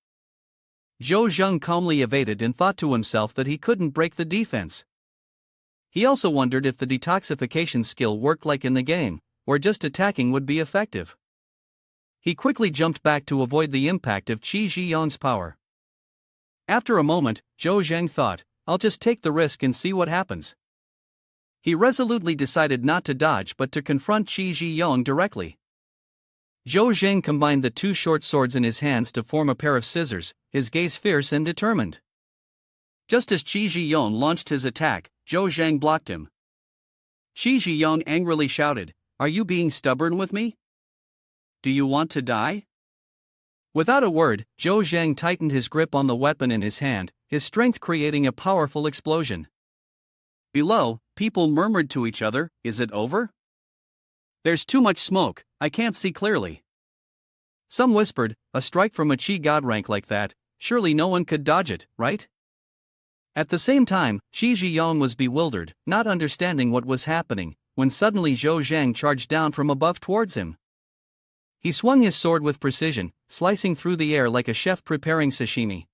Zhou Zhang calmly evaded and thought to himself that he couldn't break the defense. He also wondered if the detoxification skill worked like in the game, where just attacking would be effective. He quickly jumped back to avoid the impact of Qi Zhiyong's power. After a moment, Zhou Zhang thought, "I'll just take the risk and see what happens." He resolutely decided not to dodge but to confront Qi Zhiyong directly. Zhou Zheng combined the two short swords in his hands to form a pair of scissors, his gaze fierce and determined. Just as Qi Zhiyong launched his attack, Zhou Zheng blocked him. Qi Zhiyong angrily shouted, "Are you being stubborn with me? Do you want to die?" Without a word, Zhou Zheng tightened his grip on the weapon in his hand, his strength creating a powerful explosion. Below, people murmured to each other, "Is it over? There's too much smoke, I can't see clearly." Some whispered, "A strike from a Qi god rank like that, surely no one could dodge it, right?" At the same time, Qi Zhiyong was bewildered, not understanding what was happening, when suddenly Zhou Zheng charged down from above towards him. He swung his sword with precision, slicing through the air like a chef preparing sashimi.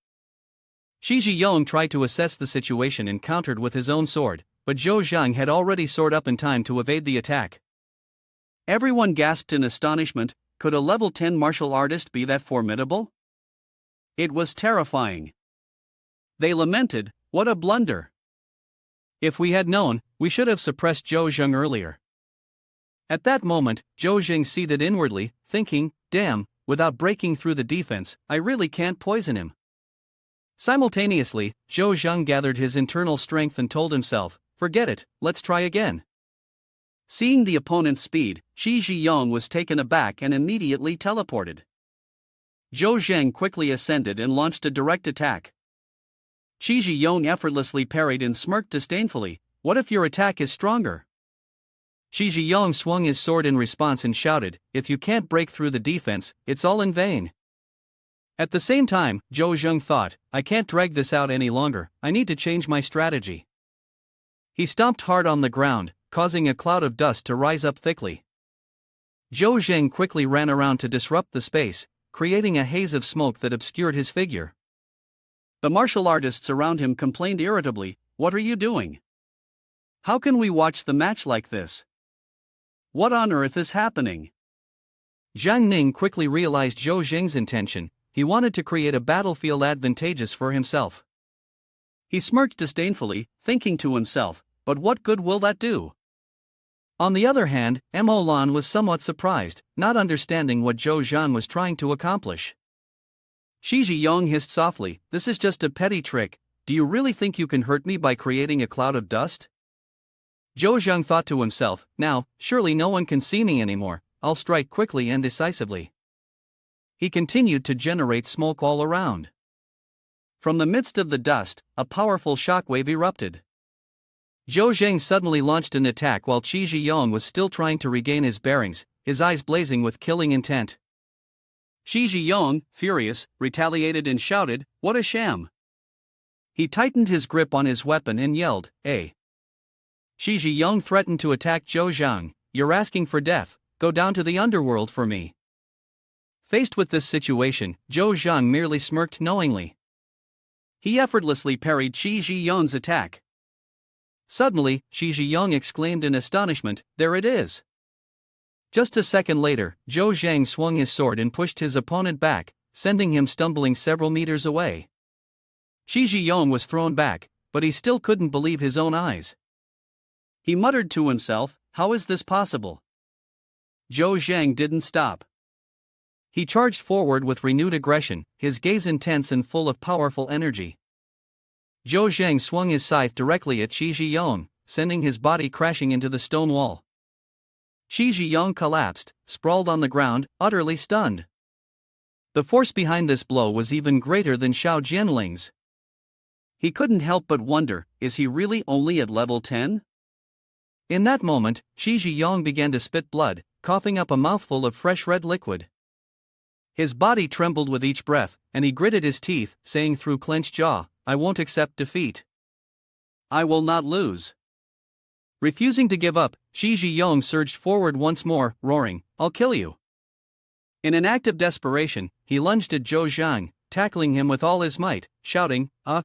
Qi Zhiyong tried to assess the situation and countered with his own sword, but Zhou Zheng had already soared up in time to evade the attack. Everyone gasped in astonishment. Could a level 10 martial artist be that formidable? It was terrifying. They lamented, "What a blunder! If we had known, we should have suppressed Zhou Zheng earlier." At that moment, Zhou Zheng seethed inwardly, thinking, "Damn, without breaking through the defense, I really can't poison him." Simultaneously, Zhou Zheng gathered his internal strength and told himself, "Forget it, let's try again." Seeing the opponent's speed, Qi Zhiyong was taken aback and immediately teleported. Zhou Zheng quickly ascended and launched a direct attack. Qi Zhiyong effortlessly parried and smirked disdainfully, "What if your attack is stronger?" Qi Zhiyong swung his sword in response and shouted, "If you can't break through the defense, it's all in vain." At the same time, Zhou Zheng thought, "I can't drag this out any longer, I need to change my strategy." He stomped hard on the ground, causing a cloud of dust to rise up thickly. Zhou Zheng quickly ran around to disrupt the space, creating a haze of smoke that obscured his figure. The martial artists around him complained irritably, "What are you doing? How can we watch the match like this? What on earth is happening?" Zhang Ning quickly realized Zhou Zheng's intention. He wanted to create a battlefield advantageous for himself. He smirked disdainfully, thinking to himself, "But what good will that do?" On the other hand, Mo Lan was somewhat surprised, not understanding what Zhou Zheng was trying to accomplish. Qi Zhiyong hissed softly, "This is just a petty trick. Do you really think you can hurt me by creating a cloud of dust?" Zhou Zheng thought to himself, "Now, surely no one can see me anymore, I'll strike quickly and decisively." He continued to generate smoke all around. From the midst of the dust, a powerful shockwave erupted. Zhou Zheng suddenly launched an attack while Qi Zhiyong was still trying to regain his bearings, his eyes blazing with killing intent. Qi Zhiyong, furious, retaliated and shouted, "What a sham!" He tightened his grip on his weapon and yelled, "Eh!" Qi Zhiyong threatened to attack Zhou Zheng, "You're asking for death, go down to the underworld for me." Faced with this situation, Zhou Zheng merely smirked knowingly. He effortlessly parried Qi Zhiyong's attack. Suddenly, Qi Zhiyong exclaimed in astonishment, "There it is!" Just a second later, Zhou Zheng swung his sword and pushed his opponent back, sending him stumbling several meters away. Qi Zhiyong was thrown back, but he still couldn't believe his own eyes. He muttered to himself, "How is this possible?" Zhou Zheng didn't stop. He charged forward with renewed aggression, his gaze intense and full of powerful energy. Zhou Zheng swung his scythe directly at Qi Zhiyong, sending his body crashing into the stone wall. Qi Zhiyong collapsed, sprawled on the ground, utterly stunned. The force behind this blow was even greater than Xiao Jianling's. He couldn't help but wonder, is he really only at level 10? In that moment, Qi Zhiyong began to spit blood, coughing up a mouthful of fresh red liquid. His body trembled with each breath, and he gritted his teeth, saying through clenched jaw, "I won't accept defeat. I will not lose." Refusing to give up, Qi Zhiyong surged forward once more, roaring, "I'll kill you." In an act of desperation, he lunged at Zhou Zheng, tackling him with all his might, shouting, "Ah!"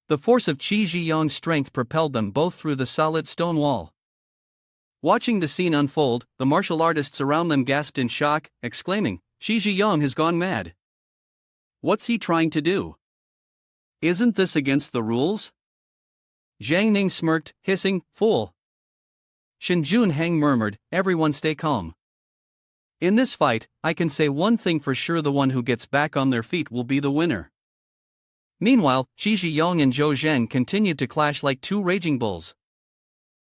The force of Qi Zhiyong's strength propelled them both through the solid stone wall. Watching the scene unfold, the martial artists around them gasped in shock, exclaiming, "Qi Zhiyong has gone mad. What's he trying to do? Isn't this against the rules?" Zhang Ning smirked, hissing, "Fool." Shen Junheng murmured, "Everyone stay calm." In this fight, I can say one thing for sure: the one who gets back on their feet will be the winner. Meanwhile, Qi Zhiyong and Zhou Zheng continued to clash like two raging bulls.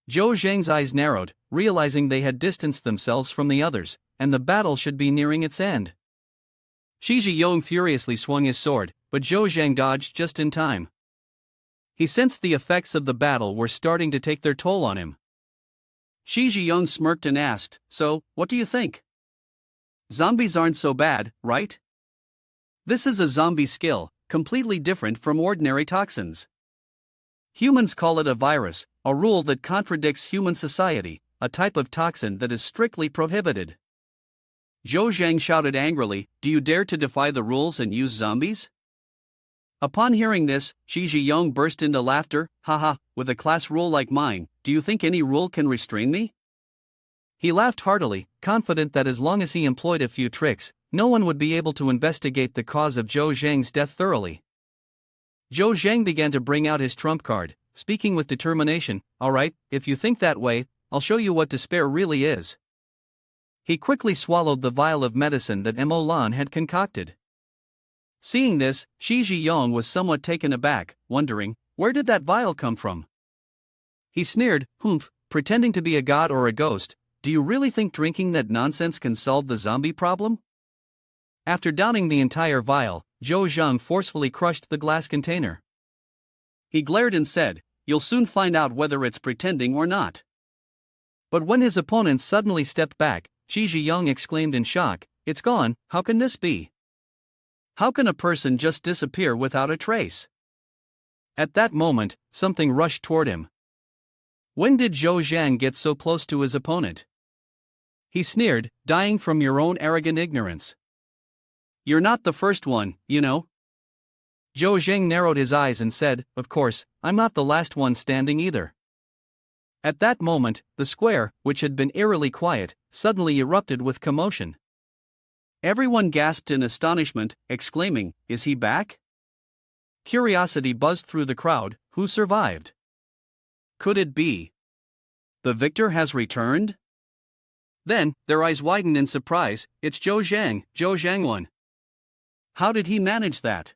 Zhou Zheng's eyes narrowed, realizing they had distanced themselves from the others, and the battle should be nearing its end. Qi Zhiyong furiously swung his sword, but Zhou Zheng dodged just in time. He sensed the effects of the battle were starting to take their toll on him. Qi Zhiyong smirked and asked, "So, what do you think? Zombies aren't so bad, right? This is a zombie skill, completely different from ordinary toxins. Humans call it a virus, a rule that contradicts human society, a type of toxin that is strictly prohibited." Zhou Zheng shouted angrily, "Do you dare to defy the rules and use zombies?" Upon hearing this, Qi Zhiyong burst into laughter. "Haha, with a class rule like mine, do you think any rule can restrain me?" He laughed heartily, confident that as long as he employed a few tricks, no one would be able to investigate the cause of Zhou Zheng's death thoroughly. Zhou Zheng began to bring out his trump card, speaking with determination. "Alright, if you think that way, I'll show you what despair really is." He quickly swallowed the vial of medicine that Mo Lan had concocted. Seeing this, Qi Zhiyong was somewhat taken aback, wondering, where did that vial come from? He sneered, "Humph, pretending to be a god or a ghost, do you really think drinking that nonsense can solve the zombie problem?" After downing the entire vial, Zhou Zheng forcefully crushed the glass container. He glared and said, "You'll soon find out whether it's pretending or not." But when his opponent suddenly stepped back, Qi Zhiyong exclaimed in shock, "It's gone, how can this be? How can a person just disappear without a trace?" At that moment, something rushed toward him. When did Zhou Zheng get so close to his opponent? He sneered, "Dying from your own arrogant ignorance. You're not the first one, you know." Zhou Zheng narrowed his eyes and said, "Of course, I'm not the last one standing either." At that moment, the square, which had been eerily quiet, suddenly erupted with commotion. Everyone gasped in astonishment, exclaiming, "Is he back?" Curiosity buzzed through the crowd. Who survived? Could it be the victor has returned? Then, their eyes widened in surprise. "It's Zhou Zheng won. How did he manage that?"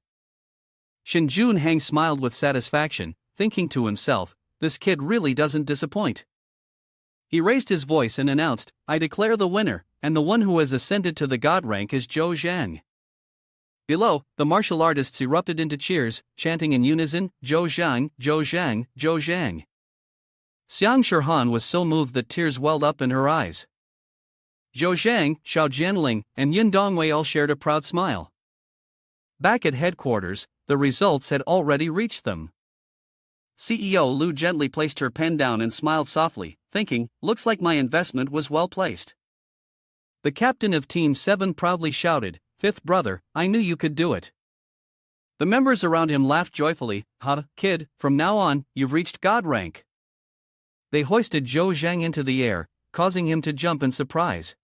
Shen Junhang smiled with satisfaction, thinking to himself, "This kid really doesn't disappoint." He raised his voice and announced, "I declare the winner, and the one who has ascended to the god rank is Zhou Zheng." Below, the martial artists erupted into cheers, chanting in unison, "Zhou Zheng, Zhou Zheng, Zhou Zheng." Xiang Shirhan was so moved that tears welled up in her eyes. Zhou Zheng, Xiao Jianling, and Yin Dongwei all shared a proud smile. Back at headquarters, the results had already reached them. CEO Lu gently placed her pen down and smiled softly, thinking, "Looks like my investment was well placed." The captain of Team 7 proudly shouted, "Fifth brother, I knew you could do it." The members around him laughed joyfully. "Ha, kid, from now on, you've reached god rank." They hoisted Zhou Zheng into the air, causing him to jump in surprise.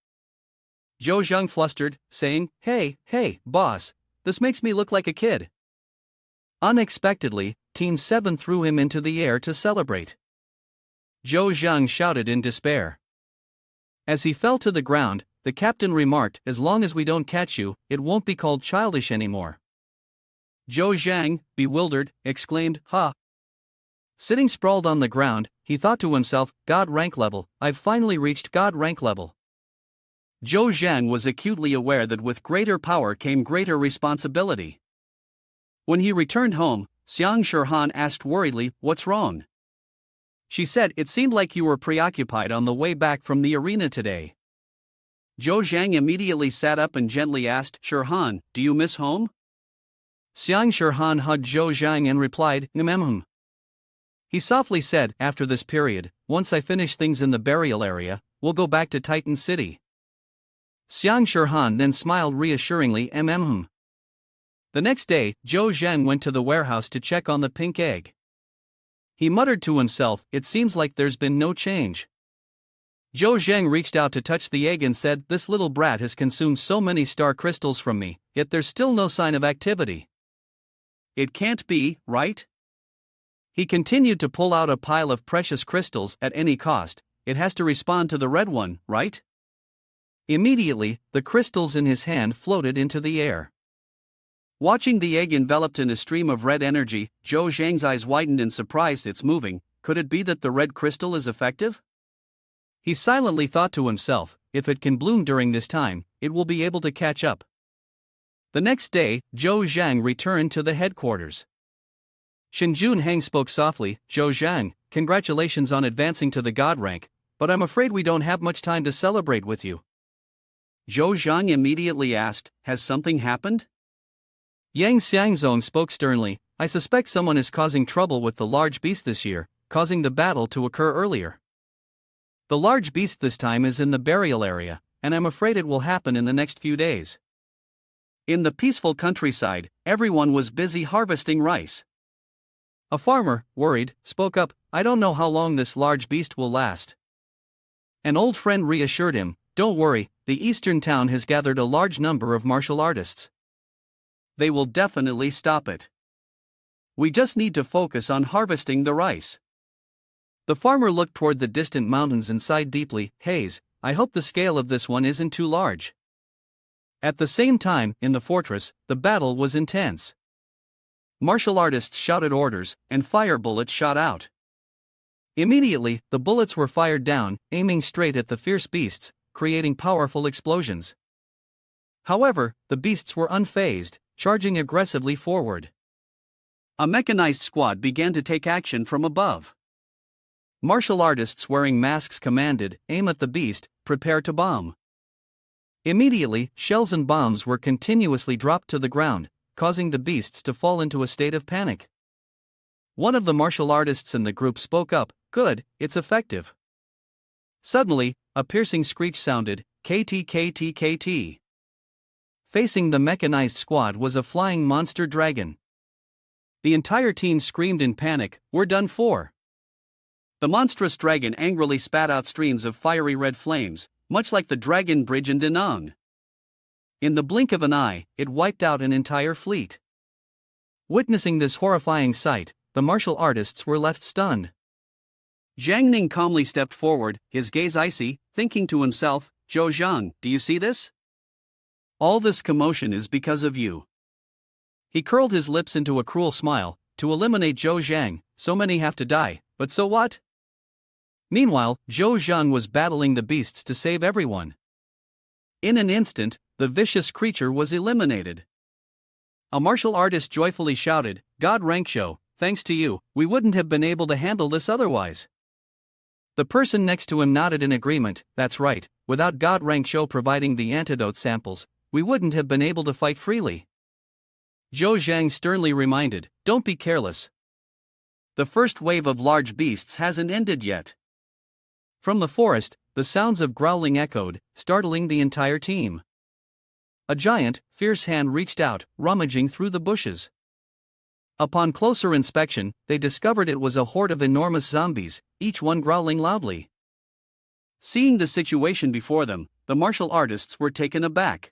Zhou Zheng flustered, saying, Hey, boss, this makes me look like a kid." Unexpectedly, Team 7 threw him into the air to celebrate. Zhou Zheng shouted in despair. As he fell to the ground, the captain remarked, "As long as we don't catch you, it won't be called childish anymore." Zhou Zheng, bewildered, exclaimed, "Ha!" Sitting sprawled on the ground, he thought to himself, "God rank level, I've finally reached God rank level." Zhou Zheng was acutely aware that with greater power came greater responsibility. When he returned home, Xiang Shirhan asked worriedly, "What's wrong?" She said, "It seemed like you were preoccupied on the way back from the arena today." Zhou Zheng immediately sat up and gently asked, "Shirhan, do you miss home?" Xiang Shirhan hugged Zhou Zheng and replied, "Ngmemhm." He softly said, "After this period, once I finish things in the burial area, we'll go back to Titan City." Xiang Shirhan then smiled reassuringly, "Mmhm." The next day, Zhou Zheng went to the warehouse to check on the pink egg. He muttered to himself, "It seems like there's been no change." Zhou Zheng reached out to touch the egg and said, "This little brat has consumed so many star crystals from me, yet there's still no sign of activity. It can't be, right?" He continued to pull out a pile of precious crystals at any cost. "It has to respond to the red one, right?" Immediately, the crystals in his hand floated into the air. Watching the egg enveloped in a stream of red energy, Zhou Zhang's eyes widened in surprise. It's moving. Could it be that the red crystal is effective? He silently thought to himself, if it can bloom during this time, it will be able to catch up. The next day, Zhou Zhang returned to the headquarters. Shinjun Hang spoke softly, Zhou Zhang, congratulations on advancing to the god rank, but I'm afraid we don't have much time to celebrate with you. Zhou Zhang immediately asked, has something happened? Yang Xiangzong spoke sternly, I suspect someone is causing trouble with the large beast this year, causing the battle to occur earlier. The large beast this time is in the burial area, and I'm afraid it will happen in the next few days. In the peaceful countryside, everyone was busy harvesting rice. A farmer, worried, spoke up, I don't know how long this large beast will last. An old friend reassured him, don't worry, the eastern town has gathered a large number of martial artists. They will definitely stop it. We just need to focus on harvesting the rice. The farmer looked toward the distant mountains and sighed deeply, Haze, I hope the scale of this one isn't too large. At the same time, in the fortress, the battle was intense. Martial artists shouted orders, and fire bullets shot out. Immediately, the bullets were fired down, aiming straight at the fierce beasts, creating powerful explosions. However, the beasts were unfazed, charging aggressively forward. A mechanized squad began to take action from above. Martial artists wearing masks commanded, aim at the beast, prepare to bomb. Immediately, shells and bombs were continuously dropped to the ground, causing the beasts to fall into a state of panic. One of the martial artists in the group spoke up, good, it's effective. Suddenly, a piercing screech sounded, KT KT KT. Facing the mechanized squad was a flying monster dragon. The entire team screamed in panic, we're done for. The monstrous dragon angrily spat out streams of fiery red flames, much like the dragon bridge in Danang. In the blink of an eye, it wiped out an entire fleet. Witnessing this horrifying sight, the martial artists were left stunned. Zhang Ning calmly stepped forward, his gaze icy, thinking to himself, Zhou Zhang, do you see this? All this commotion is because of you. He curled his lips into a cruel smile, to eliminate Zhou Zhang, so many have to die, but so what? Meanwhile, Zhou Zhang was battling the beasts to save everyone. In an instant, the vicious creature was eliminated. A martial artist joyfully shouted, God rank show, thanks to you, we wouldn't have been able to handle this otherwise. The person next to him nodded in agreement, that's right, without God rank show providing the antidote samples, we wouldn't have been able to fight freely. Zhou Zhang sternly reminded, don't be careless. The first wave of large beasts hasn't ended yet. From the forest, the sounds of growling echoed, startling the entire team. A giant, fierce hand reached out, rummaging through the bushes. Upon closer inspection, they discovered it was a horde of enormous zombies, each one growling loudly. Seeing the situation before them, the martial artists were taken aback.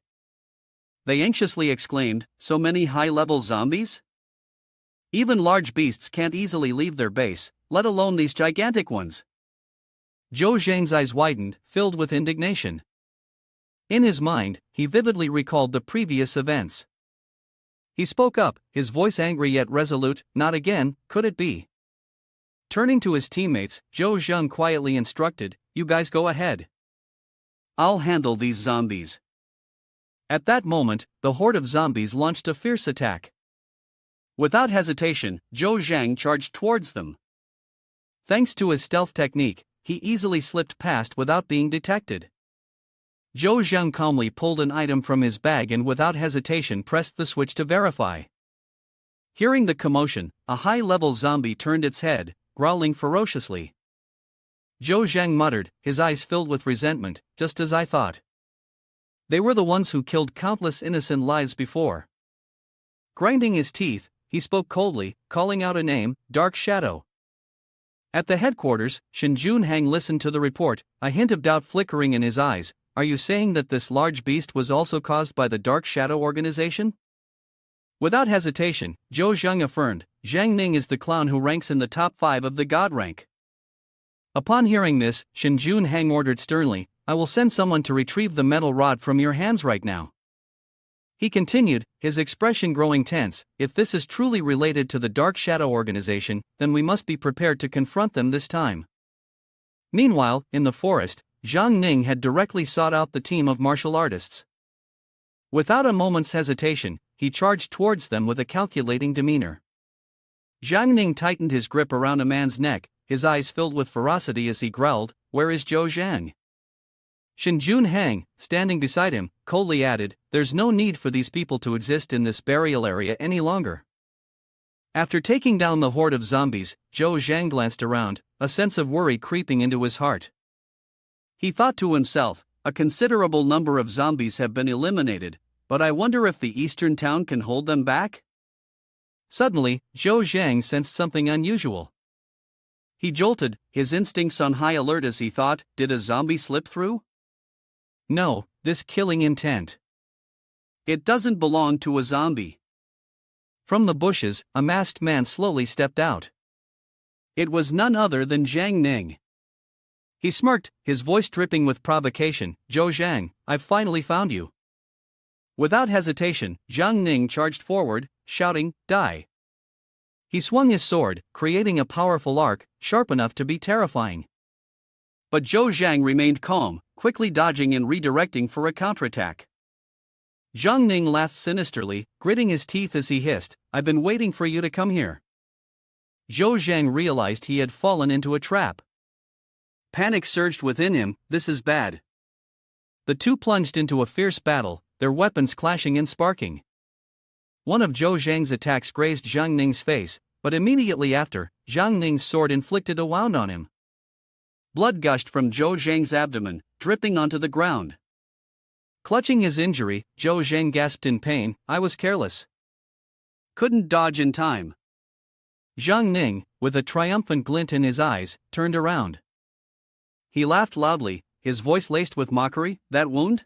They anxiously exclaimed, so many high-level zombies? Even large beasts can't easily leave their base, let alone these gigantic ones. Zhou Zhang's eyes widened, filled with indignation. In his mind, he vividly recalled the previous events. He spoke up, his voice angry yet resolute, not again, could it be? Turning to his teammates, Zhou Zhang quietly instructed, you guys go ahead. I'll handle these zombies. At that moment, the horde of zombies launched a fierce attack. Without hesitation, Zhou Zhang charged towards them. Thanks to his stealth technique, he easily slipped past without being detected. Zhou Zhang calmly pulled an item from his bag and without hesitation pressed the switch to verify. Hearing the commotion, a high-level zombie turned its head, growling ferociously. Zhou Zhang muttered, his eyes filled with resentment, just as I thought. They were the ones who killed countless innocent lives before. Grinding his teeth, he spoke coldly, calling out a name, Dark Shadow. At the headquarters, Shinjun Hang listened to the report, a hint of doubt flickering in his eyes. Are you saying that this large beast was also caused by the Dark Shadow organization? Without hesitation, Zhou Zhang affirmed, Zhang Ning is the clown who ranks in the top 5 of the god rank. Upon hearing this, Shinjun Hang ordered sternly, I will send someone to retrieve the metal rod from your hands right now. He continued, his expression growing tense. If this is truly related to the Dark Shadow organization, then we must be prepared to confront them this time. Meanwhile, in the forest, Zhang Ning had directly sought out the team of martial artists. Without a moment's hesitation, he charged towards them with a calculating demeanor. Zhang Ning tightened his grip around a man's neck, his eyes filled with ferocity as he growled, "Where is Zhou Zhang?" Shen Junhang, standing beside him, coldly added, "There's no need for these people to exist in this burial area any longer." After taking down the horde of zombies, Zhou Zhang glanced around, a sense of worry creeping into his heart. He thought to himself, a considerable number of zombies have been eliminated, but I wonder if the eastern town can hold them back? Suddenly, Zhou Zhang sensed something unusual. He jolted, his instincts on high alert as he thought, did a zombie slip through? No, this killing intent. It doesn't belong to a zombie. From the bushes, a masked man slowly stepped out. It was none other than Zhang Ning. He smirked, his voice dripping with provocation. "Zhou Zhang, I've finally found you." Without hesitation, Zhang Ning charged forward, shouting, "Die!" He swung his sword, creating a powerful arc, sharp enough to be terrifying. But Zhou Zhang remained calm, quickly dodging and redirecting for a counterattack. Zhang Ning laughed sinisterly, gritting his teeth as he hissed, "I've been waiting for you to come here." Zhou Zhang realized he had fallen into a trap. Panic surged within him, this is bad. The two plunged into a fierce battle, their weapons clashing and sparking. One of Zhou Zhang's attacks grazed Zhang Ning's face, but immediately after, Zhang Ning's sword inflicted a wound on him. Blood gushed from Zhou Zhang's abdomen, dripping onto the ground. Clutching his injury, Zhou Zhang gasped in pain, "I was careless. Couldn't dodge in time." Zhang Ning, with a triumphant glint in his eyes, turned around. He laughed loudly, his voice laced with mockery, "That wound?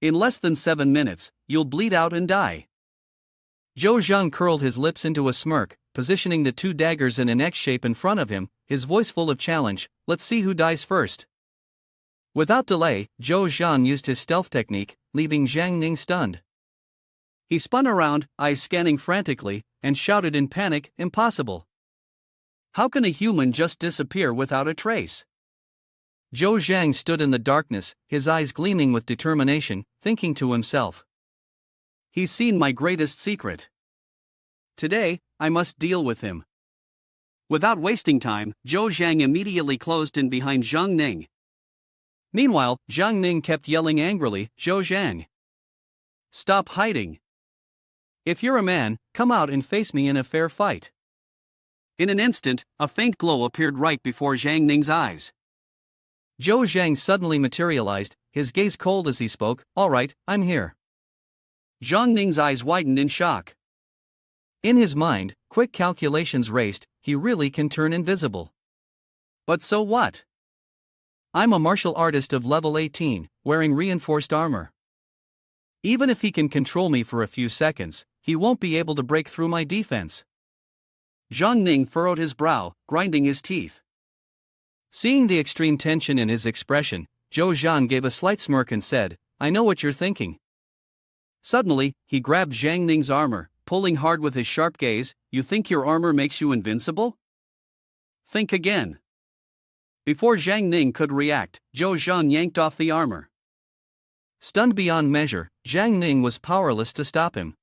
In less than 7 minutes, you'll bleed out and die." Zhou Zhang curled his lips into a smirk, positioning the two daggers in an X shape in front of him, his voice full of challenge, "Let's see who dies first." Without delay, Zhou Zhang used his stealth technique, leaving Zhang Ning stunned. He spun around, eyes scanning frantically, and shouted in panic, "Impossible! How can a human just disappear without a trace?" Zhou Zhang stood in the darkness, his eyes gleaming with determination, thinking to himself, "He's seen my greatest secret. Today, I must deal with him." Without wasting time, Zhou Zhang immediately closed in behind Zhang Ning. Meanwhile, Zhang Ning kept yelling angrily, "Zhou Zhang! Stop hiding! If you're a man, come out and face me in a fair fight." In an instant, a faint glow appeared right before Zhang Ning's eyes. Zhou Zhang suddenly materialized, his gaze cold as he spoke, "All right, I'm here." Zhang Ning's eyes widened in shock. In his mind, quick calculations raced, he really can turn invisible. But so what? I'm a martial artist of level 18, wearing reinforced armor. Even if he can control me for a few seconds, he won't be able to break through my defense. Zhang Ning furrowed his brow, grinding his teeth. Seeing the extreme tension in his expression, Zhou Zhang gave a slight smirk and said, "I know what you're thinking." Suddenly, he grabbed Zhang Ning's armor, pulling hard with his sharp gaze, "You think your armor makes you invincible? Think again." Before Zhang Ning could react, Zhou Zhang yanked off the armor. Stunned beyond measure, Zhang Ning was powerless to stop him.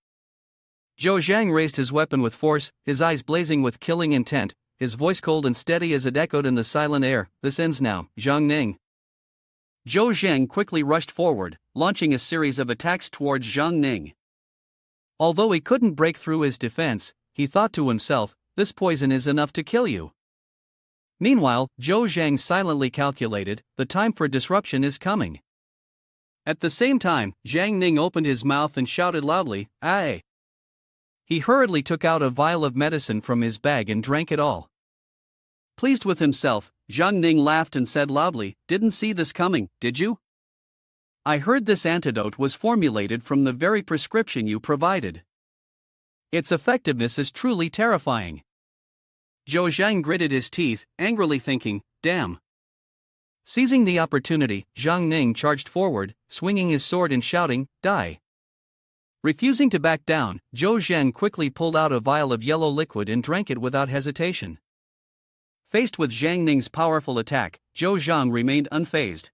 Zhou Zhang raised his weapon with force, his eyes blazing with killing intent, his voice cold and steady as it echoed in the silent air, "This ends now, Zhang Ning." Zhou Zhang quickly rushed forward, launching a series of attacks towards Zhang Ning. Although he couldn't break through his defense, he thought to himself, "This poison is enough to kill you." Meanwhile, Zhou Zhang silently calculated, the time for disruption is coming. At the same time, Zhang Ning opened his mouth and shouted loudly, "Aye!" He hurriedly took out a vial of medicine from his bag and drank it all. Pleased with himself, Zhang Ning laughed and said loudly, "Didn't see this coming, did you? I heard this antidote was formulated from the very prescription you provided. Its effectiveness is truly terrifying." Zhou Zhang gritted his teeth, angrily thinking, "Damn. Seizing the opportunity, Zhang Ning charged forward, swinging his sword and shouting, "Die!" Refusing to back down, Zhou Zheng quickly pulled out a vial of yellow liquid and drank it without hesitation. Faced with Zhang Ning's powerful attack, Zhou Zhang remained unfazed.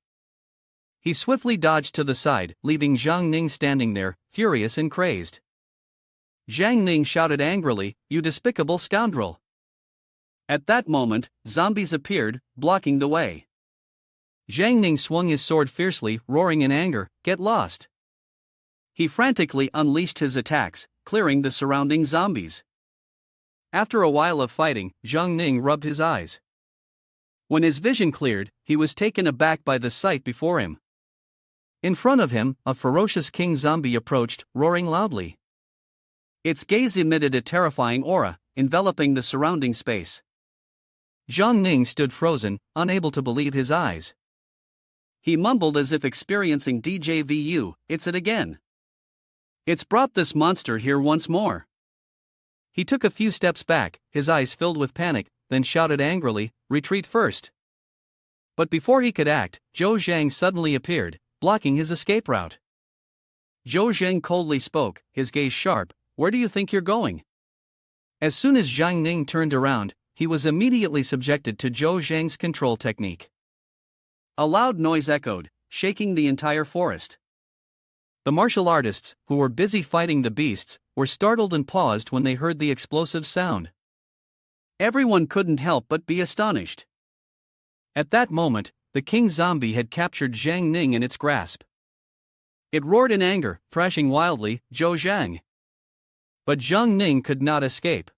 He swiftly dodged to the side, leaving Zhang Ning standing there, furious and crazed. Zhang Ning shouted angrily, "You despicable scoundrel!" At that moment, zombies appeared, blocking the way. Zhang Ning swung his sword fiercely, roaring in anger, "Get lost!" He frantically unleashed his attacks, clearing the surrounding zombies. After a while of fighting, Zhang Ning rubbed his eyes. When his vision cleared, he was taken aback by the sight before him. In front of him, a ferocious king zombie approached, roaring loudly. Its gaze emitted a terrifying aura, enveloping the surrounding space. Zhang Ning stood frozen, unable to believe his eyes. He mumbled as if experiencing déjà vu, "It's it again. It's brought this monster here once more." He took a few steps back, his eyes filled with panic, then shouted angrily, "Retreat first." But before he could act, Zhou Zhang suddenly appeared, blocking his escape route. Zhou Zhang coldly spoke, his gaze sharp, "Where do you think you're going?" As soon as Zhang Ning turned around, he was immediately subjected to Zhou Zhang's control technique. A loud noise echoed, shaking the entire forest. The martial artists, who were busy fighting the beasts, were startled and paused when they heard the explosive sound. Everyone couldn't help but be astonished. At that moment, the king zombie had captured Zhang Ning in its grasp. It roared in anger, thrashing wildly, "Zhou Zhang!" But Zhang Ning could not escape.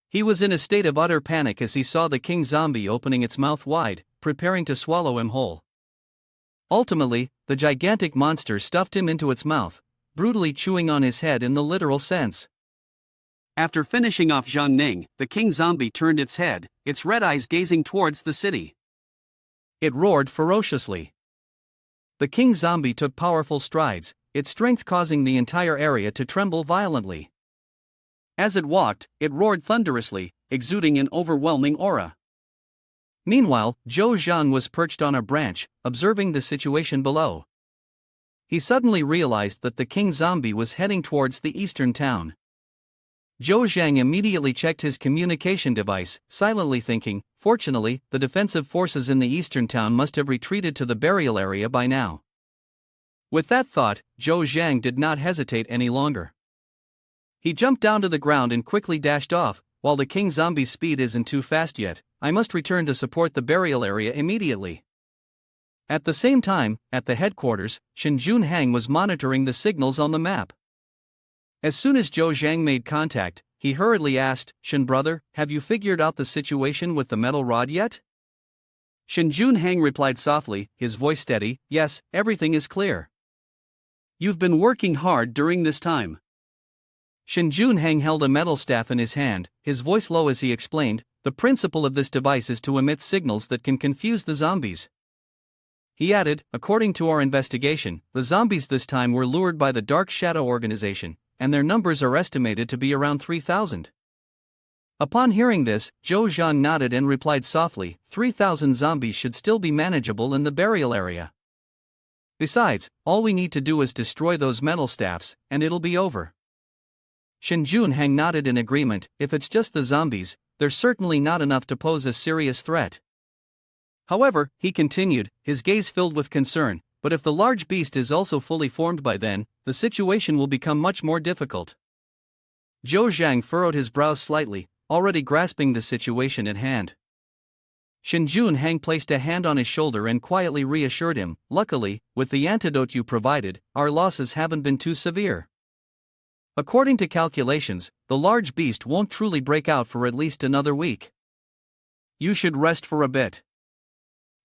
He was in a state of utter panic as he saw the king zombie opening its mouth wide, preparing to swallow him whole. Ultimately, the gigantic monster stuffed him into its mouth, brutally chewing on his head in the literal sense. After finishing off Zhang Ning, the king zombie turned its head, its red eyes gazing towards the city. It roared ferociously. The king zombie took powerful strides, its strength causing the entire area to tremble violently. As it walked, it roared thunderously, exuding an overwhelming aura. Meanwhile, Zhou Zhang was perched on a branch, observing the situation below. He suddenly realized that the king zombie was heading towards the eastern town. Zhou Zhang immediately checked his communication device, silently thinking, "Fortunately, the defensive forces in the eastern town must have retreated to the burial area by now." With that thought, Zhou Zhang did not hesitate any longer. He jumped down to the ground and quickly dashed off. "While the king zombie's speed isn't too fast yet, I must return to support the burial area immediately." At the same time, at the headquarters, Shen Junhang was monitoring the signals on the map. As soon as Zhou Zhang made contact, he hurriedly asked, "Shen brother, have you figured out the situation with the metal rod yet?" Shen Junhang replied softly, his voice steady, "Yes, everything is clear." "You've been working hard during this time." Shen Junhang held a metal staff in his hand, his voice low as he explained, "The principle of this device is to emit signals that can confuse the zombies." He added, "According to our investigation, the zombies this time were lured by the Dark Shadow organization, and their numbers are estimated to be around 3,000. Upon hearing this, Zhou Zhang nodded and replied softly, 3,000 zombies should still be manageable in the burial area. Besides, all we need to do is destroy those metal staffs, and it'll be over." Shen Junhang nodded in agreement. "If it's just the zombies, they're certainly not enough to pose a serious threat. However," he continued, his gaze filled with concern, "but if the large beast is also fully formed by then, the situation will become much more difficult." Zhou Zhang furrowed his brows slightly, already grasping the situation at hand. Shen Junhang placed a hand on his shoulder and quietly reassured him, "Luckily, with the antidote you provided, our losses haven't been too severe. According to calculations, the large beast won't truly break out for at least another week. You should rest for a bit."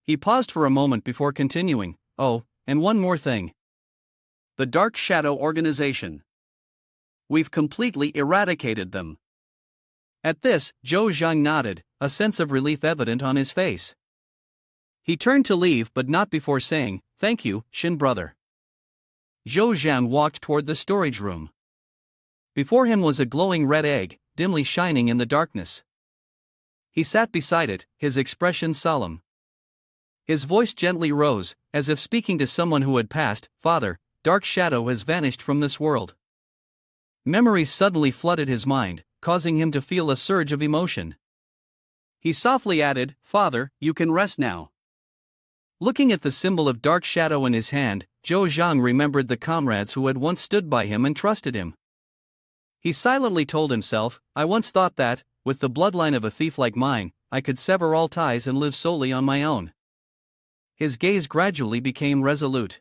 He paused for a moment before continuing, "Oh, and one more thing. The Dark Shadow organization. We've completely eradicated them." At this, Zhou Zhang nodded, a sense of relief evident on his face. He turned to leave but not before saying, "Thank you, Shin brother." Zhou Zhang walked toward the storage room. Before him was a glowing red egg, dimly shining in the darkness. He sat beside it, his expression solemn. His voice gently rose, as if speaking to someone who had passed. Father, dark shadow has vanished from this world. Memories suddenly flooded his mind, causing him to feel a surge of emotion. He softly added, Father, you can rest now. Looking at the symbol of dark shadow in his hand, Zhou Zhang remembered the comrades who had once stood by him and trusted him. He silently told himself, I once thought that, with the bloodline of a thief like mine, I could sever all ties and live solely on my own. His gaze gradually became resolute.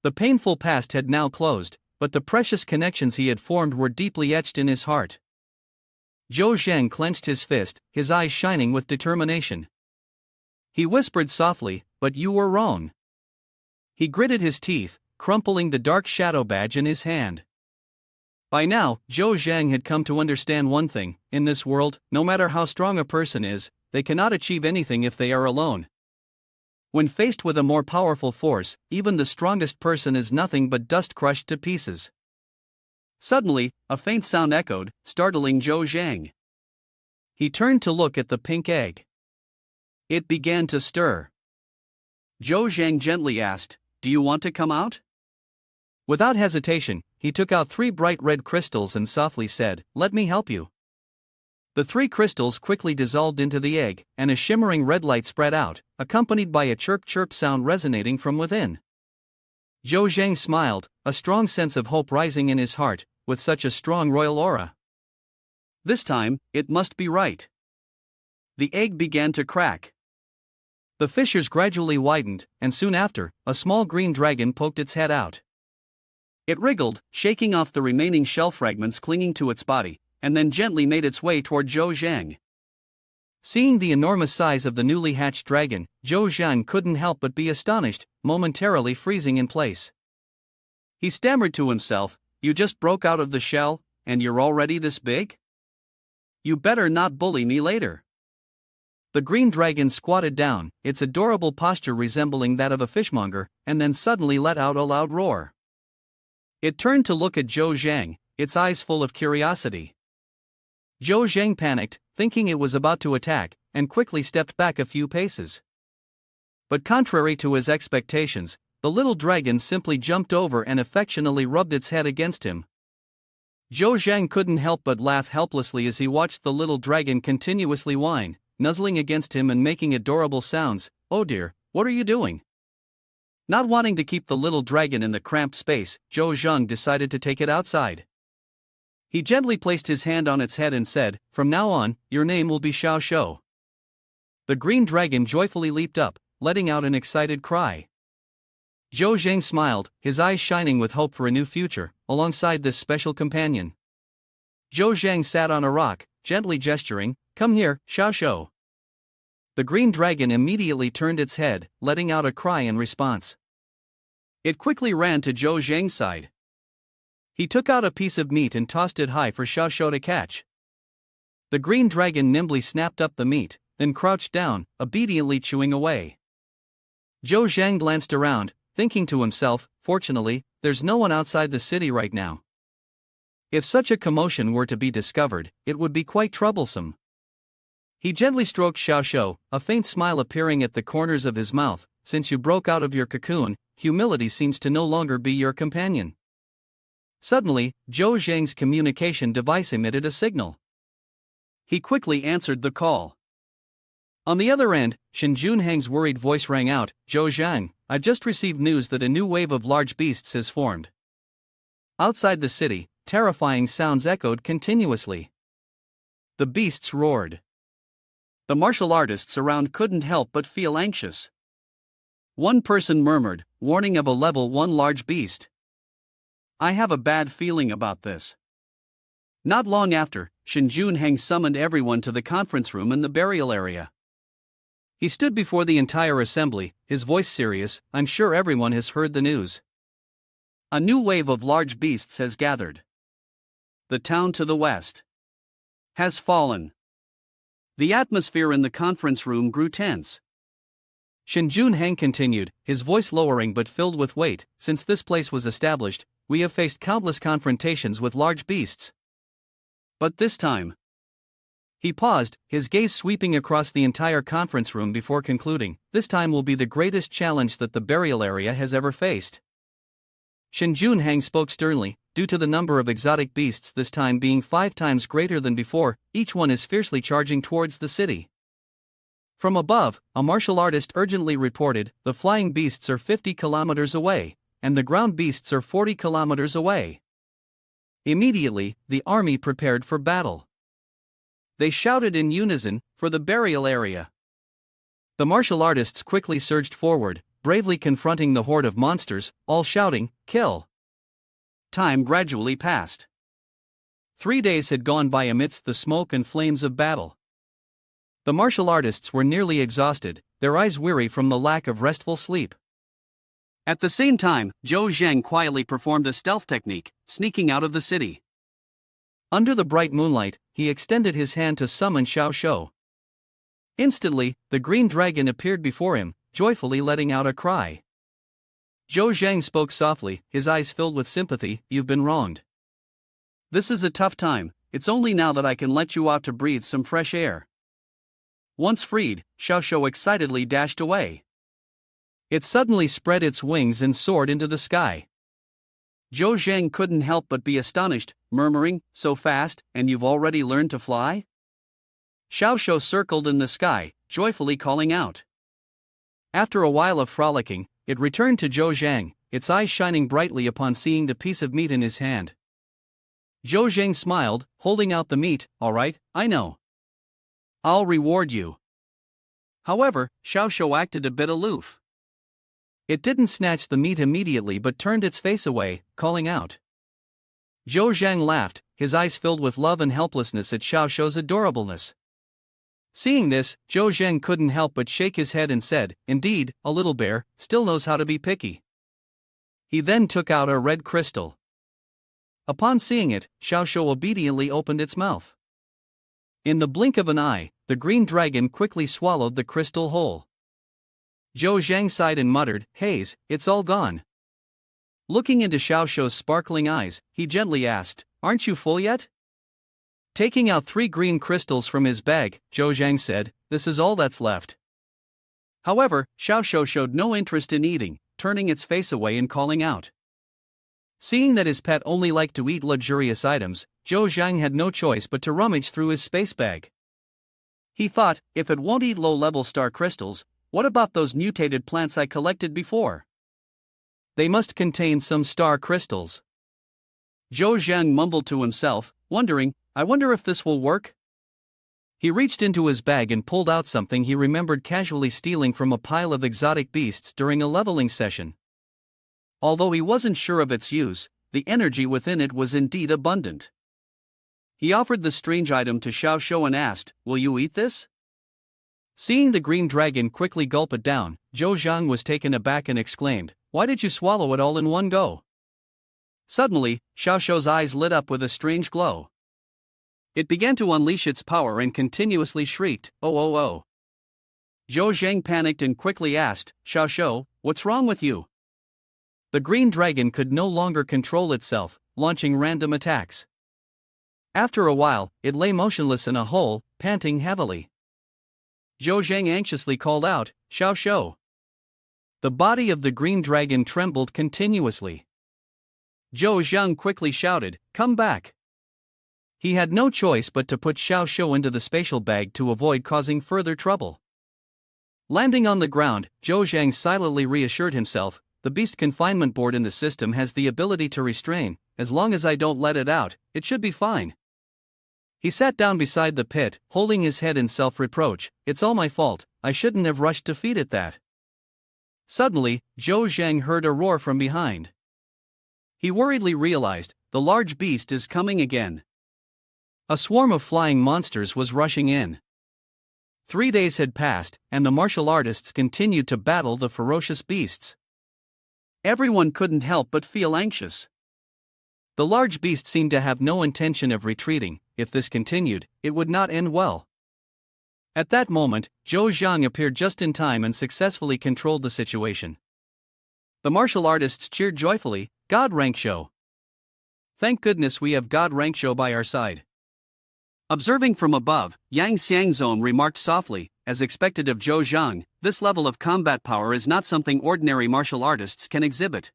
The painful past had now closed, but the precious connections he had formed were deeply etched in his heart. Zhou Zhang clenched his fist, his eyes shining with determination. He whispered softly, but you were wrong. He gritted his teeth, crumpling the dark shadow badge in his hand. By now, Zhou Zhang had come to understand one thing: in this world, no matter how strong a person is, they cannot achieve anything if they are alone. When faced with a more powerful force, even the strongest person is nothing but dust crushed to pieces. Suddenly, a faint sound echoed, startling Zhou Zhang. He turned to look at the pink egg. It began to stir. Zhou Zhang gently asked, Do you want to come out? Without hesitation, he took out 3 bright red crystals and softly said, Let me help you. The 3 crystals quickly dissolved into the egg, and a shimmering red light spread out, accompanied by a chirp-chirp sound resonating from within. Zhou Zhang smiled, a strong sense of hope rising in his heart, with such a strong royal aura. This time, it must be right. The egg began to crack. The fissures gradually widened, and soon after, a small green dragon poked its head out. It wriggled, shaking off the remaining shell fragments clinging to its body, and then gently made its way toward Zhou Zhang. Seeing the enormous size of the newly hatched dragon, Zhou Zhang couldn't help but be astonished, momentarily freezing in place. He stammered to himself, You just broke out of the shell, and you're already this big? You better not bully me later. The green dragon squatted down, its adorable posture resembling that of a fishmonger, and then suddenly let out a loud roar. It turned to look at Zhou Zhang, its eyes full of curiosity. Zhou Zhang panicked, thinking it was about to attack, and quickly stepped back a few paces. But contrary to his expectations, the little dragon simply jumped over and affectionately rubbed its head against him. Zhou Zhang couldn't help but laugh helplessly as he watched the little dragon continuously whine, nuzzling against him and making adorable sounds. Oh dear, what are you doing? Not wanting to keep the little dragon in the cramped space, Zhou Zhang decided to take it outside. He gently placed his hand on its head and said, From now on, your name will be Xiao Shou. The green dragon joyfully leaped up, letting out an excited cry. Zhou Zhang smiled, his eyes shining with hope for a new future, alongside this special companion. Zhou Zhang sat on a rock, gently gesturing, Come here, Xiao Shou. The green dragon immediately turned its head, letting out a cry in response. It quickly ran to Zhou Zhang's side. He took out a piece of meat and tossed it high for Xiao Shou to catch. The green dragon nimbly snapped up the meat, then crouched down, obediently chewing away. Zhou Zhang glanced around, thinking to himself, Fortunately, there's no one outside the city right now. If such a commotion were to be discovered, it would be quite troublesome. He gently stroked Xiao Shou, a faint smile appearing at the corners of his mouth. Since you broke out of your cocoon, humility seems to no longer be your companion. Suddenly, Zhou Zhang's communication device emitted a signal. He quickly answered the call. On the other end, Shen Junhang's worried voice rang out, Zhou Zhang, I've just received news that a new wave of large beasts has formed. Outside the city, terrifying sounds echoed continuously. The beasts roared. The martial artists around couldn't help but feel anxious. One person murmured, warning of a level 1 large beast. I have a bad feeling about this. Not long after, Shen Junhang summoned everyone to the conference room in the burial area. He stood before the entire assembly, his voice serious, I'm sure everyone has heard the news. A new wave of large beasts has gathered. The town to the west has fallen. The atmosphere in the conference room grew tense. Shen Junhang continued, his voice lowering but filled with weight, since this place was established, we have faced countless confrontations with large beasts. But this time, He paused, his gaze sweeping across the entire conference room before concluding, "This time will be the greatest challenge that the burial area has ever faced." Shin Junhang spoke sternly, "Due to the number of exotic beasts this time being 5 times greater than before, each one is fiercely charging towards the city." From above, a martial artist urgently reported, "The flying beasts are 50 kilometers away, and the ground beasts are 40 kilometers away." Immediately, the army prepared for battle. They shouted in unison, "For the burial area!" The martial artists quickly surged forward, bravely confronting the horde of monsters, all shouting, "Kill!" Time gradually passed. 3 days had gone by amidst the smoke and flames of battle. The martial artists were nearly exhausted, their eyes weary from the lack of restful sleep. At the same time, Zhou Zheng quietly performed a stealth technique, sneaking out of the city. Under the bright moonlight, he extended his hand to summon Xiao Shou. Instantly, the green dragon appeared before him, joyfully letting out a cry. Zhou Zheng spoke softly, his eyes filled with sympathy, "You've been wronged. This is a tough time, it's only now that I can let you out to breathe some fresh air." Once freed, Xiao Shou excitedly dashed away. It suddenly spread its wings and soared into the sky. Zhou Zheng couldn't help but be astonished, murmuring, "So fast, and you've already learned to fly?" Xiao Shou circled in the sky, joyfully calling out. After a while of frolicking, it returned to Zhou Zheng, its eyes shining brightly upon seeing the piece of meat in his hand. Zhou Zheng smiled, holding out the meat, "All right, I know. I'll reward you." However, Xiao Shou acted a bit aloof. It didn't snatch the meat immediately but turned its face away, calling out. Zhou Zheng laughed, his eyes filled with love and helplessness at Xiao Shou's adorableness. Seeing this, Zhou Zheng couldn't help but shake his head and said, "Indeed, a little bear still knows how to be picky." He then took out a red crystal. Upon seeing it, Xiao Shou obediently opened its mouth. In the blink of an eye, the green dragon quickly swallowed the crystal whole. Zhou Zheng sighed and muttered, "Haze, it's all gone." Looking into Xiao Shou's sparkling eyes, he gently asked, "Aren't you full yet?" Taking out 3 green crystals from his bag, Zhou Zheng said, "This is all that's left." However, Xiao Shou showed no interest in eating, turning its face away and calling out. Seeing that his pet only liked to eat luxurious items, Zhou Zheng had no choice but to rummage through his space bag. He thought, if it won't eat low-level star crystals, what about those mutated plants I collected before? They must contain some star crystals. Zhou Zheng mumbled to himself, wondering, "I wonder if this will work?" He reached into his bag and pulled out something he remembered casually stealing from a pile of exotic beasts during a leveling session. Although he wasn't sure of its use, the energy within it was indeed abundant. He offered the strange item to Xiao Shou and asked, "Will you eat this?" Seeing the green dragon quickly gulp it down, Zhou Zheng was taken aback and exclaimed, "Why did you swallow it all in one go?" Suddenly, Xiao Shou's eyes lit up with a strange glow. It began to unleash its power and continuously shrieked, "Oh oh oh." Zhou Zheng panicked and quickly asked, "Xiao Shou, what's wrong with you?" The green dragon could no longer control itself, launching random attacks. After a while, it lay motionless in a hole, panting heavily. Zhou Zheng anxiously called out, "Xiao Shou." The body of the green dragon trembled continuously. Zhou Zheng quickly shouted, "Come back." He had no choice but to put Xiao Shou into the spatial bag to avoid causing further trouble. Landing on the ground, Zhou Zheng silently reassured himself, "The beast confinement board in the system has the ability to restrain, as long as I don't let it out, it should be fine." He sat down beside the pit, holding his head in self-reproach, "It's all my fault, I shouldn't have rushed to feed it that." Suddenly, Zhou Zheng heard a roar from behind. He worriedly realized, the large beast is coming again. A swarm of flying monsters was rushing in. 3 days had passed, and the martial artists continued to battle the ferocious beasts. Everyone couldn't help but feel anxious. The large beast seemed to have no intention of retreating. If this continued, it would not end well. At that moment, Zhou Zheng appeared just in time and successfully controlled the situation. The martial artists cheered joyfully, "God rank show! Thank goodness we have God rank show by our side." Observing from above, Yang Xiangzong remarked softly, as expected of Zhou Zhang, this level of combat power is not something ordinary martial artists can exhibit.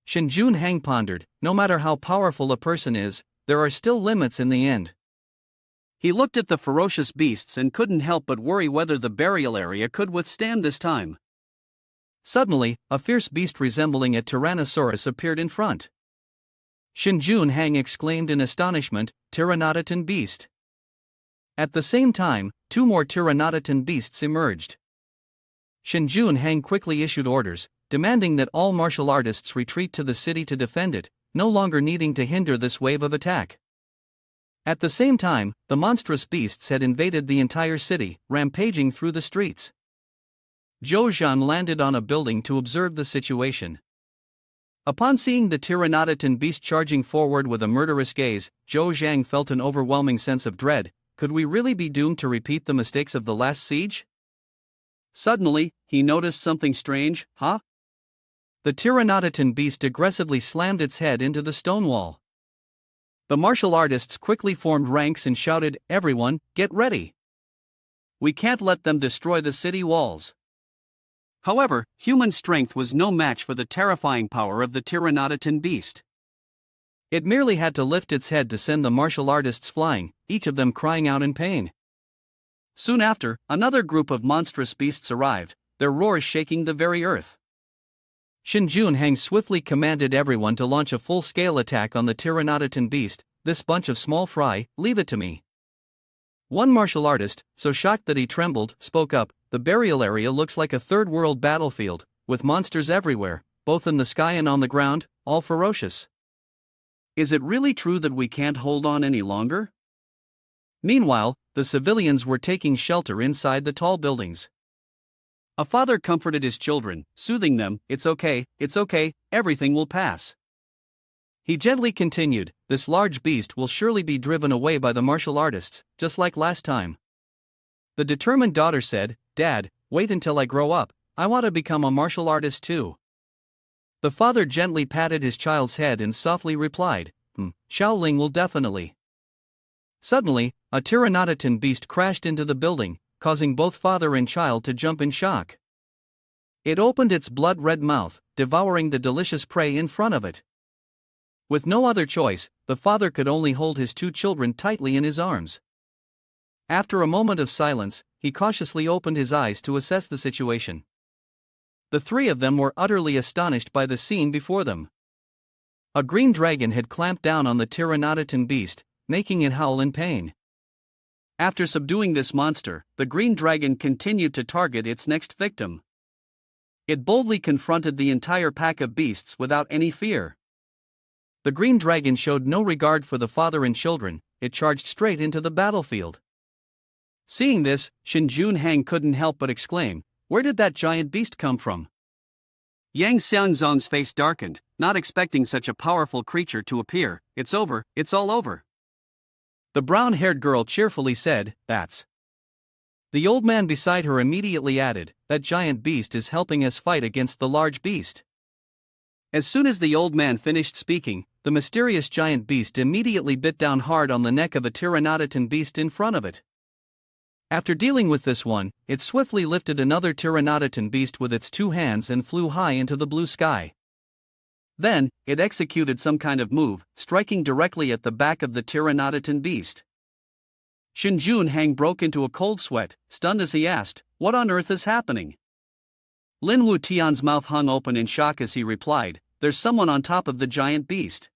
Shen Junhang pondered, no matter how powerful a person is, there are still limits in the end. He looked at the ferocious beasts and couldn't help but worry whether the burial area could withstand this time. Suddenly, a fierce beast resembling a tyrannosaurus appeared in front. Shen Junhang exclaimed in astonishment, "Pteranodon beast." At the same time, two more pteranodon beasts emerged. Shen Junhang quickly issued orders, demanding that all martial artists retreat to the city to defend it, no longer needing to hinder this wave of attack. At the same time, the monstrous beasts had invaded the entire city, rampaging through the streets. Zhou Zhan landed on a building to observe the situation. Upon seeing the pteranodon beast charging forward with a murderous gaze, Zhou Zhang felt an overwhelming sense of dread. Could we really be doomed to repeat the mistakes of the last siege? Suddenly, he noticed something strange. The pteranodon beast aggressively slammed its head into the stone wall. The martial artists quickly formed ranks and shouted, "Everyone, get ready! We can't let them destroy the city walls." However, human strength was no match for the terrifying power of the pteranodon beast. It merely had to lift its head to send the martial artists flying, each of them crying out in pain. Soon after, another group of monstrous beasts arrived, their roars shaking the very earth. Shen Junhang swiftly commanded everyone to launch a full-scale attack on the pteranodon beast. "This bunch of small fry, leave it to me." One martial artist, so shocked that he trembled, spoke up, "The burial area looks like a third-world battlefield, with monsters everywhere, both in the sky and on the ground, all ferocious. Is it really true that we can't hold on any longer?" Meanwhile, the civilians were taking shelter inside the tall buildings. A father comforted his children, soothing them, it's okay, everything will pass." He gently continued, "This large beast will surely be driven away by the martial artists, just like last time." The determined daughter said, "Dad, wait until I grow up, I want to become a martial artist too." The father gently patted his child's head and softly replied, Shaoling will definitely." Suddenly, a pteranodon beast crashed into the building, causing both father and child to jump in shock. It opened its blood-red mouth, devouring the delicious prey in front of it. With no other choice, the father could only hold his two children tightly in his arms. After a moment of silence, he cautiously opened his eyes to assess the situation. The three of them were utterly astonished by the scene before them. A green dragon had clamped down on the pteranodon beast, making it howl in pain. After subduing this monster, the green dragon continued to target its next victim. It boldly confronted the entire pack of beasts without any fear. The green dragon showed no regard for the father and children, it charged straight into the battlefield. Seeing this, Shen Junhang couldn't help but exclaim, "Where did that giant beast come from?" Yang Xiangzong's face darkened, not expecting such a powerful creature to appear. "It's over, it's all over." The brown-haired girl cheerfully said, "That's." The old man beside her immediately added, "That giant beast is helping us fight against the large beast." As soon as the old man finished speaking, the mysterious giant beast immediately bit down hard on the neck of a pteranodon beast in front of it. After dealing with this one, it swiftly lifted another pteranodon beast with its two hands and flew high into the blue sky. Then, it executed some kind of move, striking directly at the back of the pteranodon beast. Shen Junhang broke into a cold sweat, stunned as he asked, "What on earth is happening?" Lin Wu Tian's mouth hung open in shock as he replied, "There's someone on top of the giant beast."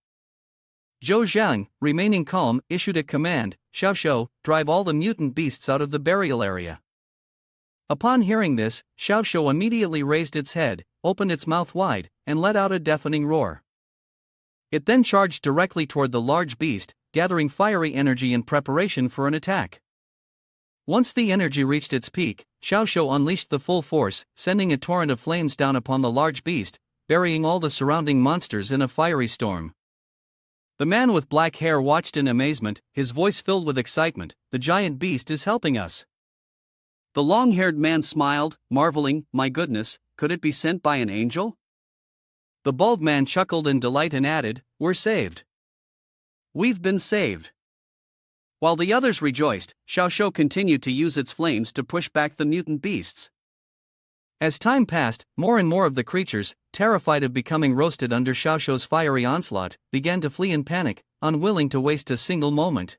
Zhou Zhang, remaining calm, issued a command, "Xiao Shou, drive all the mutant beasts out of the burial area." Upon hearing this, Xiao Shou immediately raised its head, opened its mouth wide, and let out a deafening roar. It then charged directly toward the large beast, gathering fiery energy in preparation for an attack. Once the energy reached its peak, Xiao Shou unleashed the full force, sending a torrent of flames down upon the large beast, burying all the surrounding monsters in a fiery storm. The man with black hair watched in amazement, his voice filled with excitement, "The giant beast is helping us." The long-haired man smiled, marveling, "My goodness, could it be sent by an angel?" The bald man chuckled in delight and added, "We're saved. We've been saved." While the others rejoiced, Xiaoxiu continued to use its flames to push back the mutant beasts. As time passed, more and more of the creatures, terrified of becoming roasted under Xiaoxiu's fiery onslaught, began to flee in panic, unwilling to waste a single moment.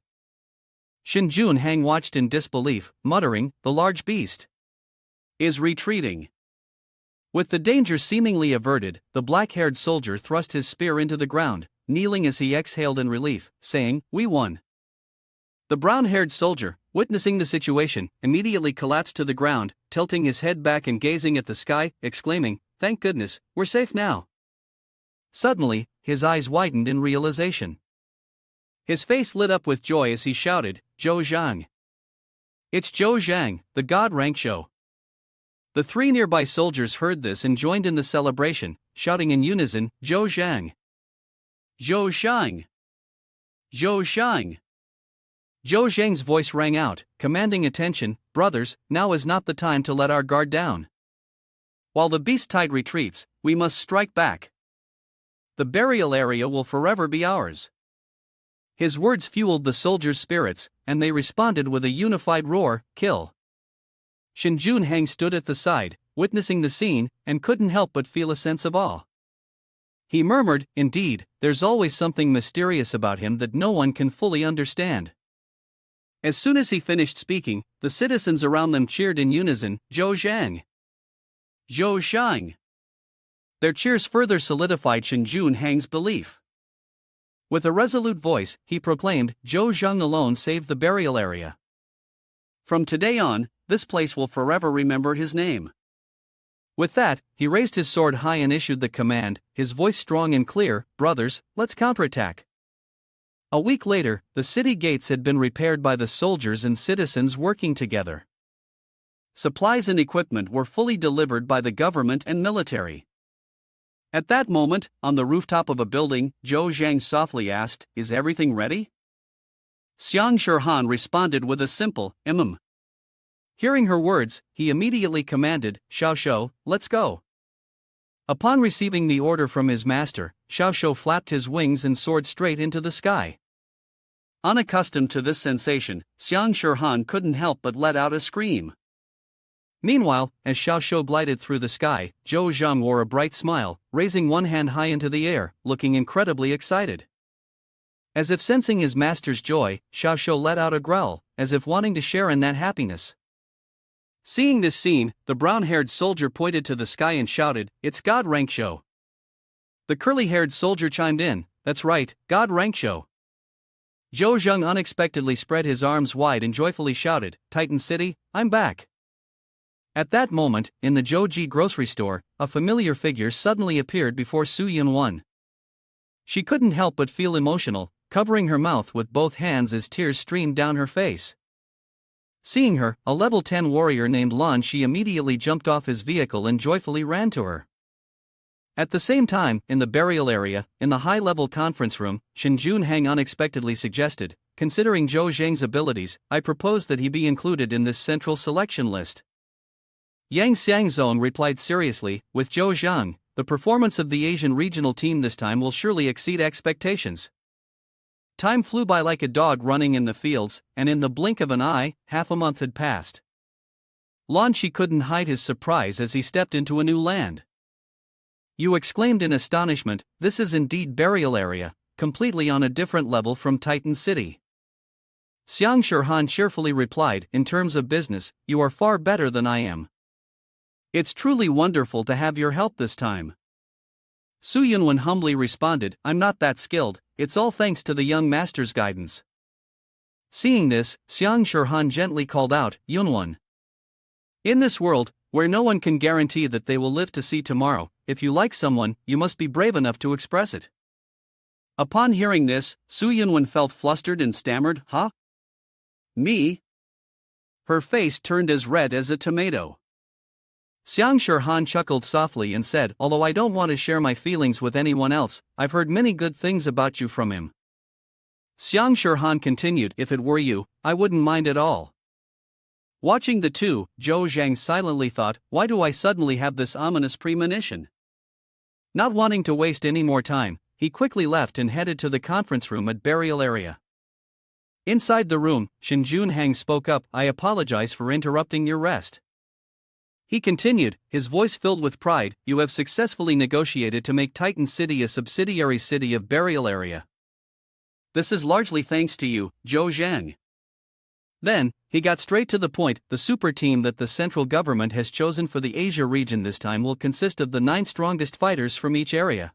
Shen Junhang watched in disbelief, muttering, "The large beast is retreating." With the danger seemingly averted, the black-haired soldier thrust his spear into the ground, kneeling as he exhaled in relief, saying, "We won." The brown-haired soldier, witnessing the situation, immediately collapsed to the ground, tilting his head back and gazing at the sky, exclaiming, "Thank goodness, we're safe now." Suddenly, his eyes widened in realization. His face lit up with joy as he shouted, "Zhou Zhang! It's Zhou Zhang, the god Rangshou." The three nearby soldiers heard this and joined in the celebration, shouting in unison, "Zhou Zhang! Zhou Zhang! Zhou Zhang!" Zhou Zhang's voice rang out, commanding attention, "Brothers, now is not the time to let our guard down. While the beast tide retreats, we must strike back. The burial area will forever be ours." His words fueled the soldiers' spirits, and they responded with a unified roar, "Kill!" Shen Junhang stood at the side, witnessing the scene, and couldn't help but feel a sense of awe. He murmured, "Indeed, there's always something mysterious about him that no one can fully understand." As soon as he finished speaking, the citizens around them cheered in unison, "Zhou Zhang! Zhou Zhang!" Their cheers further solidified Shen Junhang's belief. With a resolute voice, he proclaimed, "Zhou Zhang alone saved the burial area. From today on, this place will forever remember his name." With that, he raised his sword high and issued the command, his voice strong and clear, "Brothers, let's counterattack." A week later, the city gates had been repaired by the soldiers and citizens working together. Supplies and equipment were fully delivered by the government and military. At that moment, on the rooftop of a building, Zhou Zhang softly asked, "Is everything ready?" Xiang Shirhan responded with a simple, Hearing her words, he immediately commanded, "Xiaoxiu, let's go." Upon receiving the order from his master, Xiaoxiu flapped his wings and soared straight into the sky. Unaccustomed to this sensation, Xiang Shirhan couldn't help but let out a scream. Meanwhile, as Xiaoxiu glided through the sky, Zhou Zhang wore a bright smile, raising one hand high into the air, looking incredibly excited. As if sensing his master's joy, Xiaoxiu let out a growl, as if wanting to share in that happiness. Seeing this scene, the brown-haired soldier pointed to the sky and shouted, "It's God Rangshou." The curly-haired soldier chimed in, "That's right, God Rangshou." Zhou Zhang unexpectedly spread his arms wide and joyfully shouted, "Titan City, I'm back." At that moment, in the Zhouji grocery store, a familiar figure suddenly appeared before Su Yunwan. She couldn't help but feel emotional, covering her mouth with both hands as tears streamed down her face. Seeing her, a level 10 warrior named Lan Shi immediately jumped off his vehicle and joyfully ran to her. At the same time, in the burial area, in the high-level conference room, Shen Junhang unexpectedly suggested, "Considering Zhou Zhang's abilities, I propose that he be included in this central selection list." Yang Xiangzong replied seriously, "With Zhou Zhang, the performance of the Asian regional team this time will surely exceed expectations." Time flew by like a dog running in the fields, and in the blink of an eye, half a month had passed. Lan Shi couldn't hide his surprise as he stepped into a new land. "You exclaimed in astonishment, this is indeed burial area, completely on a different level from Titan City." Xiang Shirhan cheerfully replied, "In terms of business, you are far better than I am. It's truly wonderful to have your help this time." Su Yunwan humbly responded, "I'm not that skilled, it's all thanks to the young master's guidance." Seeing this, Xiang Shirhan gently called out, "Yunwan. In this world, where no one can guarantee that they will live to see tomorrow, if you like someone, you must be brave enough to express it." Upon hearing this, Su Yunwan felt flustered and stammered, "Huh? Me?" Her face turned as red as a tomato. Xiang Shirhan chuckled softly and said, "Although I don't want to share my feelings with anyone else, I've heard many good things about you from him." Xiang Shirhan continued, "If it were you, I wouldn't mind at all." Watching the two, Zhou Zhang silently thought, "Why do I suddenly have this ominous premonition?" Not wanting to waste any more time, he quickly left and headed to the conference room at burial area. Inside the room, Shin Junhang spoke up, "I apologize for interrupting your rest." He continued, his voice filled with pride, "You have successfully negotiated to make Titan City a subsidiary city of Burial Area. This is largely thanks to you, Zhou Zhang." Then, he got straight to the point, "The super team that the central government has chosen for the Asia region this time will consist of the 9 strongest fighters from each area.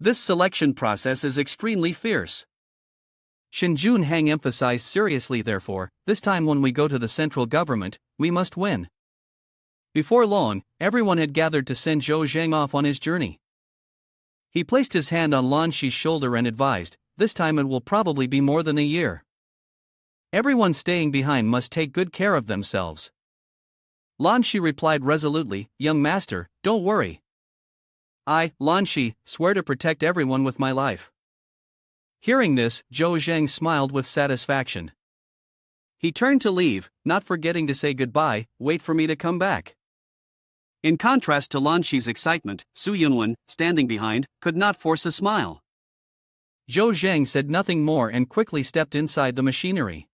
This selection process is extremely fierce. Shin Junhang emphasized seriously, therefore, this time when we go to the central government, we must win." Before long, everyone had gathered to send Zhou Zhang off on his journey. He placed his hand on Lan Shi's shoulder and advised, "This time it will probably be more than a year. Everyone staying behind must take good care of themselves." Lan Shi replied resolutely, "Young master, don't worry. I, Lan Shi, swear to protect everyone with my life." Hearing this, Zhou Zhang smiled with satisfaction. He turned to leave, not forgetting to say goodbye, "Wait for me to come back." In contrast to Lan Shi's excitement, Su Yunwen, standing behind, could not force a smile. Zhou Zhang said nothing more and quickly stepped inside the machinery.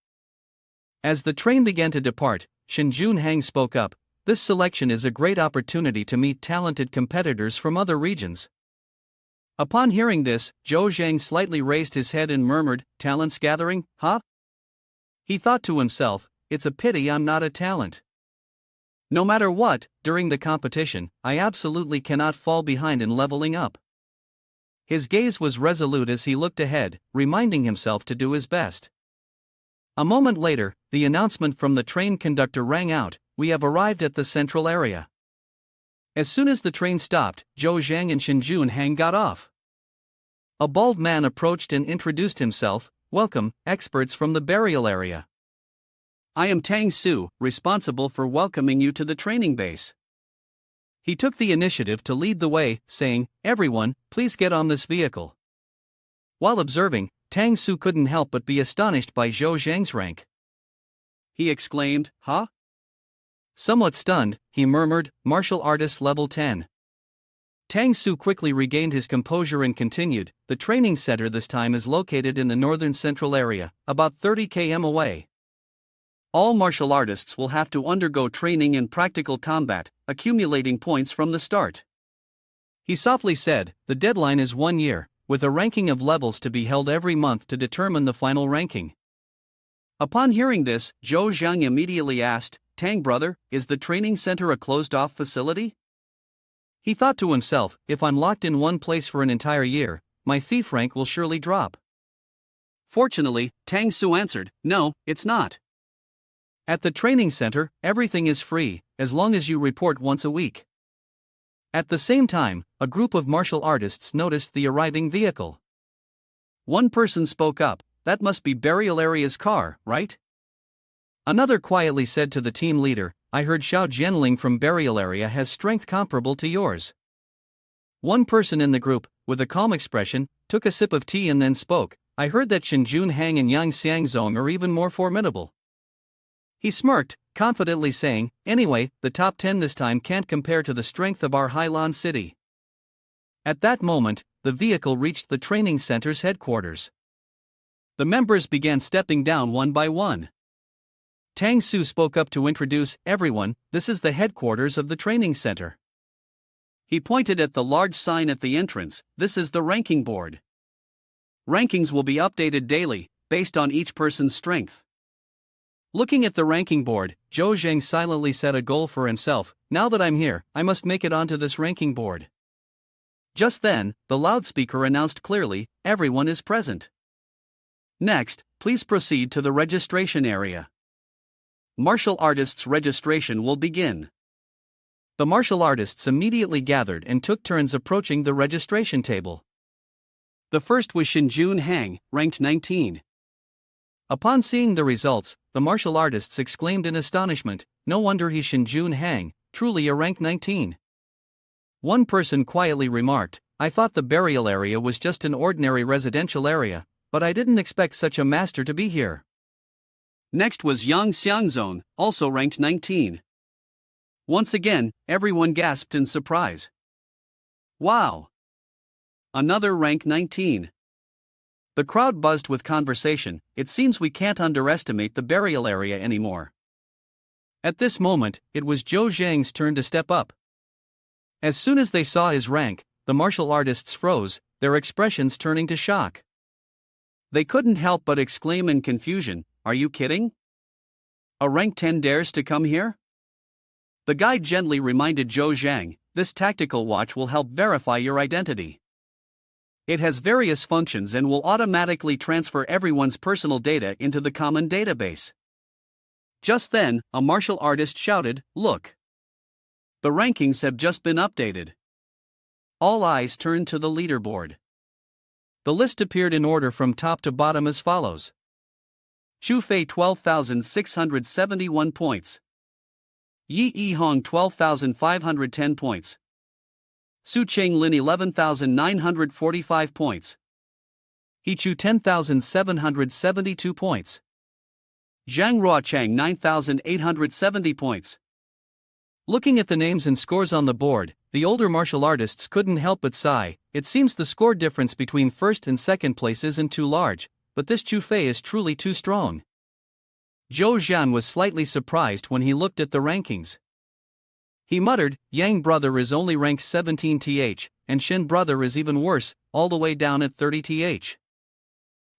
As the train began to depart, Shin Junhang spoke up, "This selection is a great opportunity to meet talented competitors from other regions." Upon hearing this, Zhou Zhang slightly raised his head and murmured, "Talents gathering, huh?" He thought to himself, "It's a pity I'm not a talent. No matter what, during the competition, I absolutely cannot fall behind in leveling up." His gaze was resolute as he looked ahead, reminding himself to do his best. A moment later, the announcement from the train conductor rang out, "We have arrived at the central area." As soon as the train stopped, Zhou Zhang and Shin Junhang got off. A bald man approached and introduced himself, "Welcome, experts from the burial area. I am Tang Su, responsible for welcoming you to the training base." He took the initiative to lead the way, saying, "Everyone, please get on this vehicle." While observing, Tang Su couldn't help but be astonished by Zhou Zhang's rank. He exclaimed, "Huh?" Somewhat stunned, he murmured, "Martial artist level 10. Tang Su quickly regained his composure and continued, "The training center this time is located in the northern central area, about 30 km away. All martial artists will have to undergo training in practical combat, accumulating points from the start." He softly said, "The deadline is 1 year, with a ranking of levels to be held every month to determine the final ranking." Upon hearing this, Zhou Zhang immediately asked, "Tang brother, is the training center a closed-off facility?" He thought to himself, "If I'm locked in one place for an entire year, my thief rank will surely drop." Fortunately, Tang Su answered, "No, it's not. At the training center, everything is free, as long as you report once a week." At the same time, a group of martial artists noticed the arriving vehicle. One person spoke up, "That must be Burial Area's car, right?" Another quietly said to the team leader, "I heard Xiao Jianling from Burial Area has strength comparable to yours." One person in the group, with a calm expression, took a sip of tea and then spoke, "I heard that Shin Junhang and Yang Xiangzong are even more formidable." He smirked, confidently saying, "Anyway, the top 10 this time can't compare to the strength of our Hailan city." At that moment, the vehicle reached the training center's headquarters. The members began stepping down one by one. Tang Su spoke up to introduce, "Everyone, this is the headquarters of the training center." He pointed at the large sign at the entrance, "This is the ranking board. Rankings will be updated daily, based on each person's strength." Looking at the ranking board, Zhou Zhang silently set a goal for himself, "Now that I'm here, I must make it onto this ranking board." Just then, the loudspeaker announced clearly, "Everyone is present. Next, please proceed to the registration area. Martial artists' registration will begin." The martial artists immediately gathered and took turns approaching the registration table. The first was Shin Junhang, ranked 19. Upon seeing the results, the martial artists exclaimed in astonishment, "No wonder he's Shin Junhang, truly a rank 19. One person quietly remarked, "I thought the burial area was just an ordinary residential area, but I didn't expect such a master to be here." Next was Yang Xiangzong, also ranked 19. Once again, everyone gasped in surprise. Wow! Another rank 19. The crowd buzzed with conversation. It seems we can't underestimate the burial area anymore. At this moment, it was Zhou Zhang's turn to step up. As soon as they saw his rank, the martial artists froze, their expressions turning to shock. They couldn't help but exclaim in confusion, "Are you kidding? A rank 10 dares to come here?" The guide gently reminded Zhou Zhang, "This tactical watch will help verify your identity. It has various functions and will automatically transfer everyone's personal data into the common database." Just then, a martial artist shouted, "Look! The rankings have just been updated." All eyes turned to the leaderboard. The list appeared in order from top to bottom as follows. Chu Fei 12,671 points. Yi Yihong 12,510 points. Su Chenglin 11,945 points. He Chu 10,772 points. Zhang Ruochang 9,870 points. Looking at the names and scores on the board, the older martial artists couldn't help but sigh. It seems the score difference between first and second place isn't too large, but this Chu Fei is truly too strong. Zhou Zhan was slightly surprised when he looked at the rankings. He muttered, "Yang brother is only ranked 17th, and Shin brother is even worse, all the way down at 30th.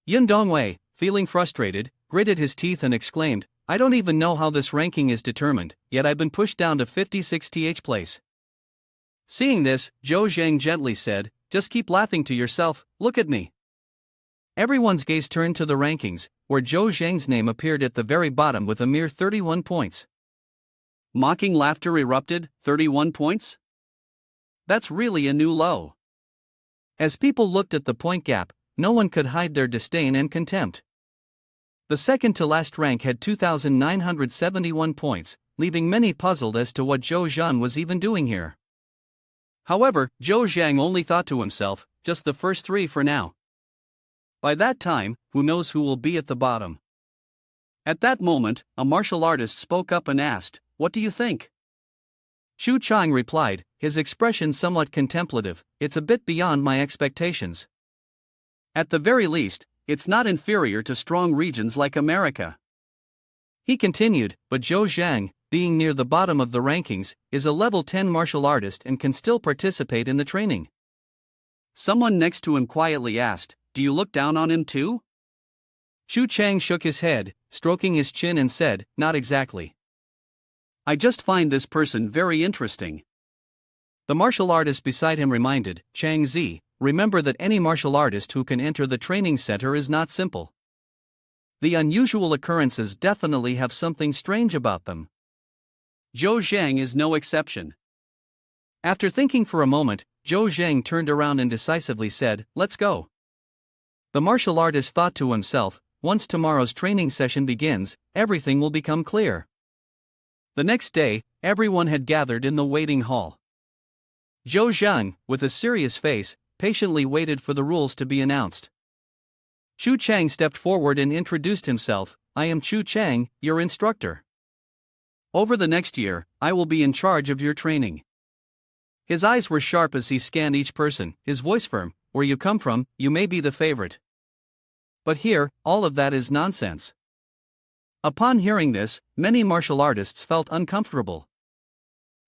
Yun Dongwei, feeling frustrated, gritted his teeth and exclaimed, "I don't even know how this ranking is determined, yet I've been pushed down to 56th place." Seeing this, Zhou Zhang gently said, "Just keep laughing to yourself, look at me." Everyone's gaze turned to the rankings, where Zhou Zhang's name appeared at the very bottom with a mere 31 points. Mocking laughter erupted. 31 points? That's really a new low. As people looked at the point gap, no one could hide their disdain and contempt. The second to last rank had 2,971 points, leaving many puzzled as to what Zhou Zhan was even doing here. However, Zhou Zhang only thought to himself, just the first 3 for now. By that time, who knows who will be at the bottom. At that moment, a martial artist spoke up and asked, "What do you think?" Xu Chang replied, his expression somewhat contemplative, "It's a bit beyond my expectations. At the very least, it's not inferior to strong regions like America." He continued, "But Zhou Zhang, being near the bottom of the rankings, is a level 10 martial artist and can still participate in the training." Someone next to him quietly asked, "Do you look down on him too?" Xu Chang shook his head, stroking his chin and said, "Not exactly. I just find this person very interesting." The martial artist beside him reminded, "Chang Zi, remember that any martial artist who can enter the training center is not simple. The unusual occurrences definitely have something strange about them. Zhou Zhang is no exception." After thinking for a moment, Zhou Zhang turned around and decisively said, "Let's go." The martial artist thought to himself, once tomorrow's training session begins, everything will become clear. The next day, everyone had gathered in the waiting hall. Zhou Zhang, with a serious face, patiently waited for the rules to be announced. Chu Chang stepped forward and introduced himself, "I am Chu Chang, your instructor. Over the next year, I will be in charge of your training." His eyes were sharp as he scanned each person, his voice firm, "Where you come from, you may be the favorite. But here, all of that is nonsense." Upon hearing this, many martial artists felt uncomfortable.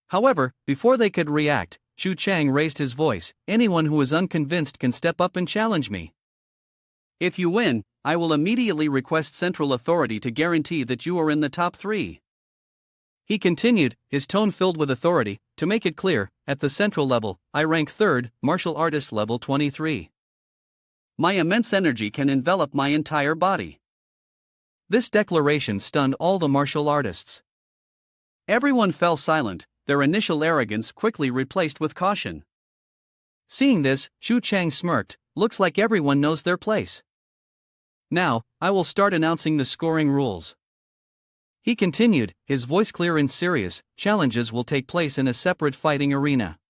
However, before they could react, Chu Chang raised his voice, "Anyone who is unconvinced can step up and challenge me. If you win, I will immediately request central authority to guarantee that you are in the top 3. He continued, his tone filled with authority, "To make it clear, at the central level, I rank 3rd, martial artist level 23. My immense energy can envelop my entire body." This declaration stunned all the martial artists. Everyone fell silent, their initial arrogance quickly replaced with caution. Seeing this, Xu Chang smirked, "Looks like everyone knows their place. Now, I will start announcing the scoring rules." He continued, his voice clear and serious, "Challenges will take place in a separate fighting arena.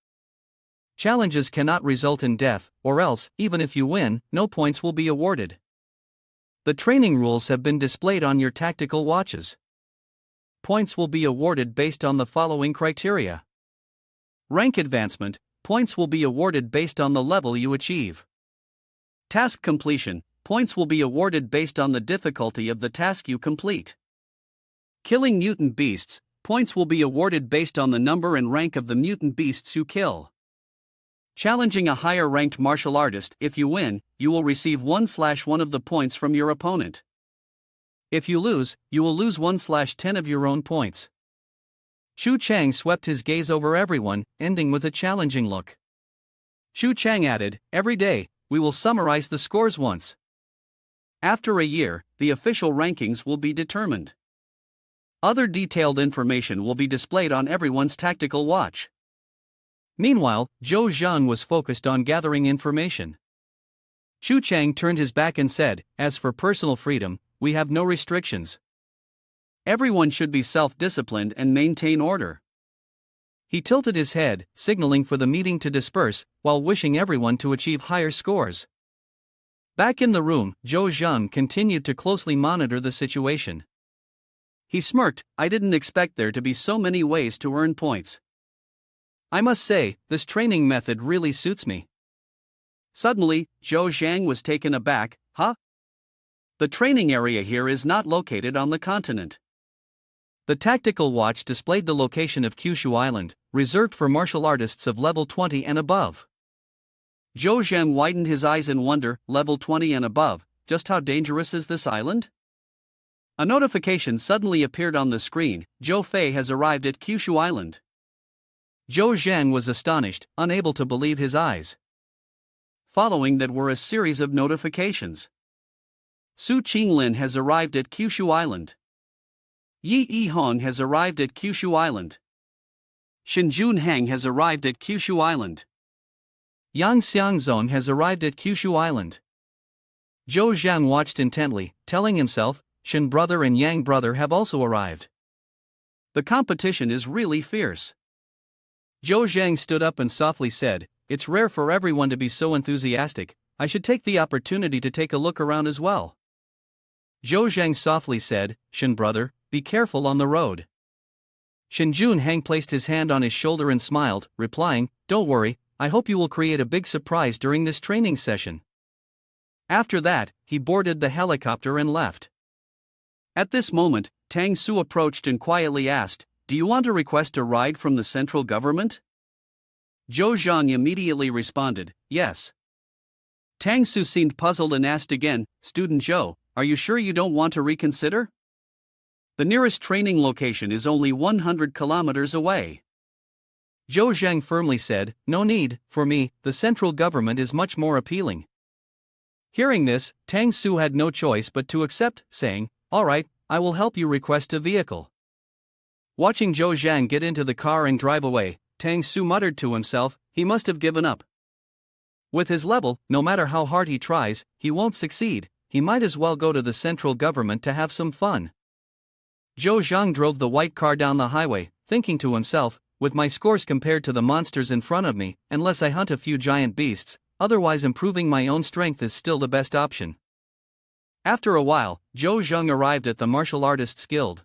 Challenges cannot result in death, or else, even if you win, no points will be awarded. The training rules have been displayed on your tactical watches. Points will be awarded based on the following criteria. Rank advancement, points will be awarded based on the level you achieve. Task completion, points will be awarded based on the difficulty of the task you complete. Killing mutant beasts, points will be awarded based on the number and rank of the mutant beasts you kill. Challenging a higher ranked martial artist, if you win, you will receive 1/1 of the points from your opponent. If you lose, you will lose 1/10 of your own points. Xu Chang swept his gaze over everyone, ending with a challenging look. Xu Chang added, "Every day, we will summarize the scores once. After a year, the official rankings will be determined. Other detailed information will be displayed on everyone's tactical watch." Meanwhile, Zhou Zhang was focused on gathering information. Xu Chang turned his back and said, "As for personal freedom, we have no restrictions. Everyone should be self-disciplined and maintain order." He tilted his head, signaling for the meeting to disperse, while wishing everyone to achieve higher scores. Back in the room, Zhou Zhang continued to closely monitor the situation. He smirked, "I didn't expect there to be so many ways to earn points. I must say, this training method really suits me." Suddenly, Zhou Zhang was taken aback. "Huh? The training area here is not located on the continent." The tactical watch displayed the location of Kyushu Island, reserved for martial artists of level 20 and above. Zhou Zhang widened his eyes in wonder. Level 20 and above, just how dangerous is this island? A notification suddenly appeared on the screen. Zhou Fei has arrived at Kyushu Island. Zhou Zhang was astonished, unable to believe his eyes. Following that were a series of notifications. Su Qinglin has arrived at Kyushu Island. Yi Yihong has arrived at Kyushu Island. Shinjun Heng has arrived at Kyushu Island. Yang Xiangzong has arrived at Kyushu Island. Zhou Zhang watched intently, telling himself, Shin brother and Yang brother have also arrived. The competition is really fierce. Zhou Zhang stood up and softly said, "It's rare for everyone to be so enthusiastic. I should take the opportunity to take a look around as well." Zhou Zhang softly said, "Shin brother, be careful on the road." Shinjun Heng placed his hand on his shoulder and smiled, replying, "Don't worry, I hope you will create a big surprise during this training session." After that, he boarded the helicopter and left. At this moment, Tang Su approached and quietly asked, "Do you want to request a ride from the central government?" Zhou Zhang immediately responded, "Yes." Tang Su seemed puzzled and asked again, "Student Zhou, are you sure you don't want to reconsider? The nearest training location is only 100 kilometers away." Zhou Zhang firmly said, "No need, for me, the central government is much more appealing." Hearing this, Tang Su had no choice but to accept, saying, "All right, I will help you request a vehicle." Watching Zhou Zhang get into the car and drive away, Tang Su muttered to himself, he must have given up. With his level, no matter how hard he tries, he won't succeed. He might as well go to the central government to have some fun. Zhou Zhang drove the white car down the highway, thinking to himself, with my scores compared to the monsters in front of me, unless I hunt a few giant beasts, otherwise improving my own strength is still the best option. After a while, Zhou Zhang arrived at the martial artists guild.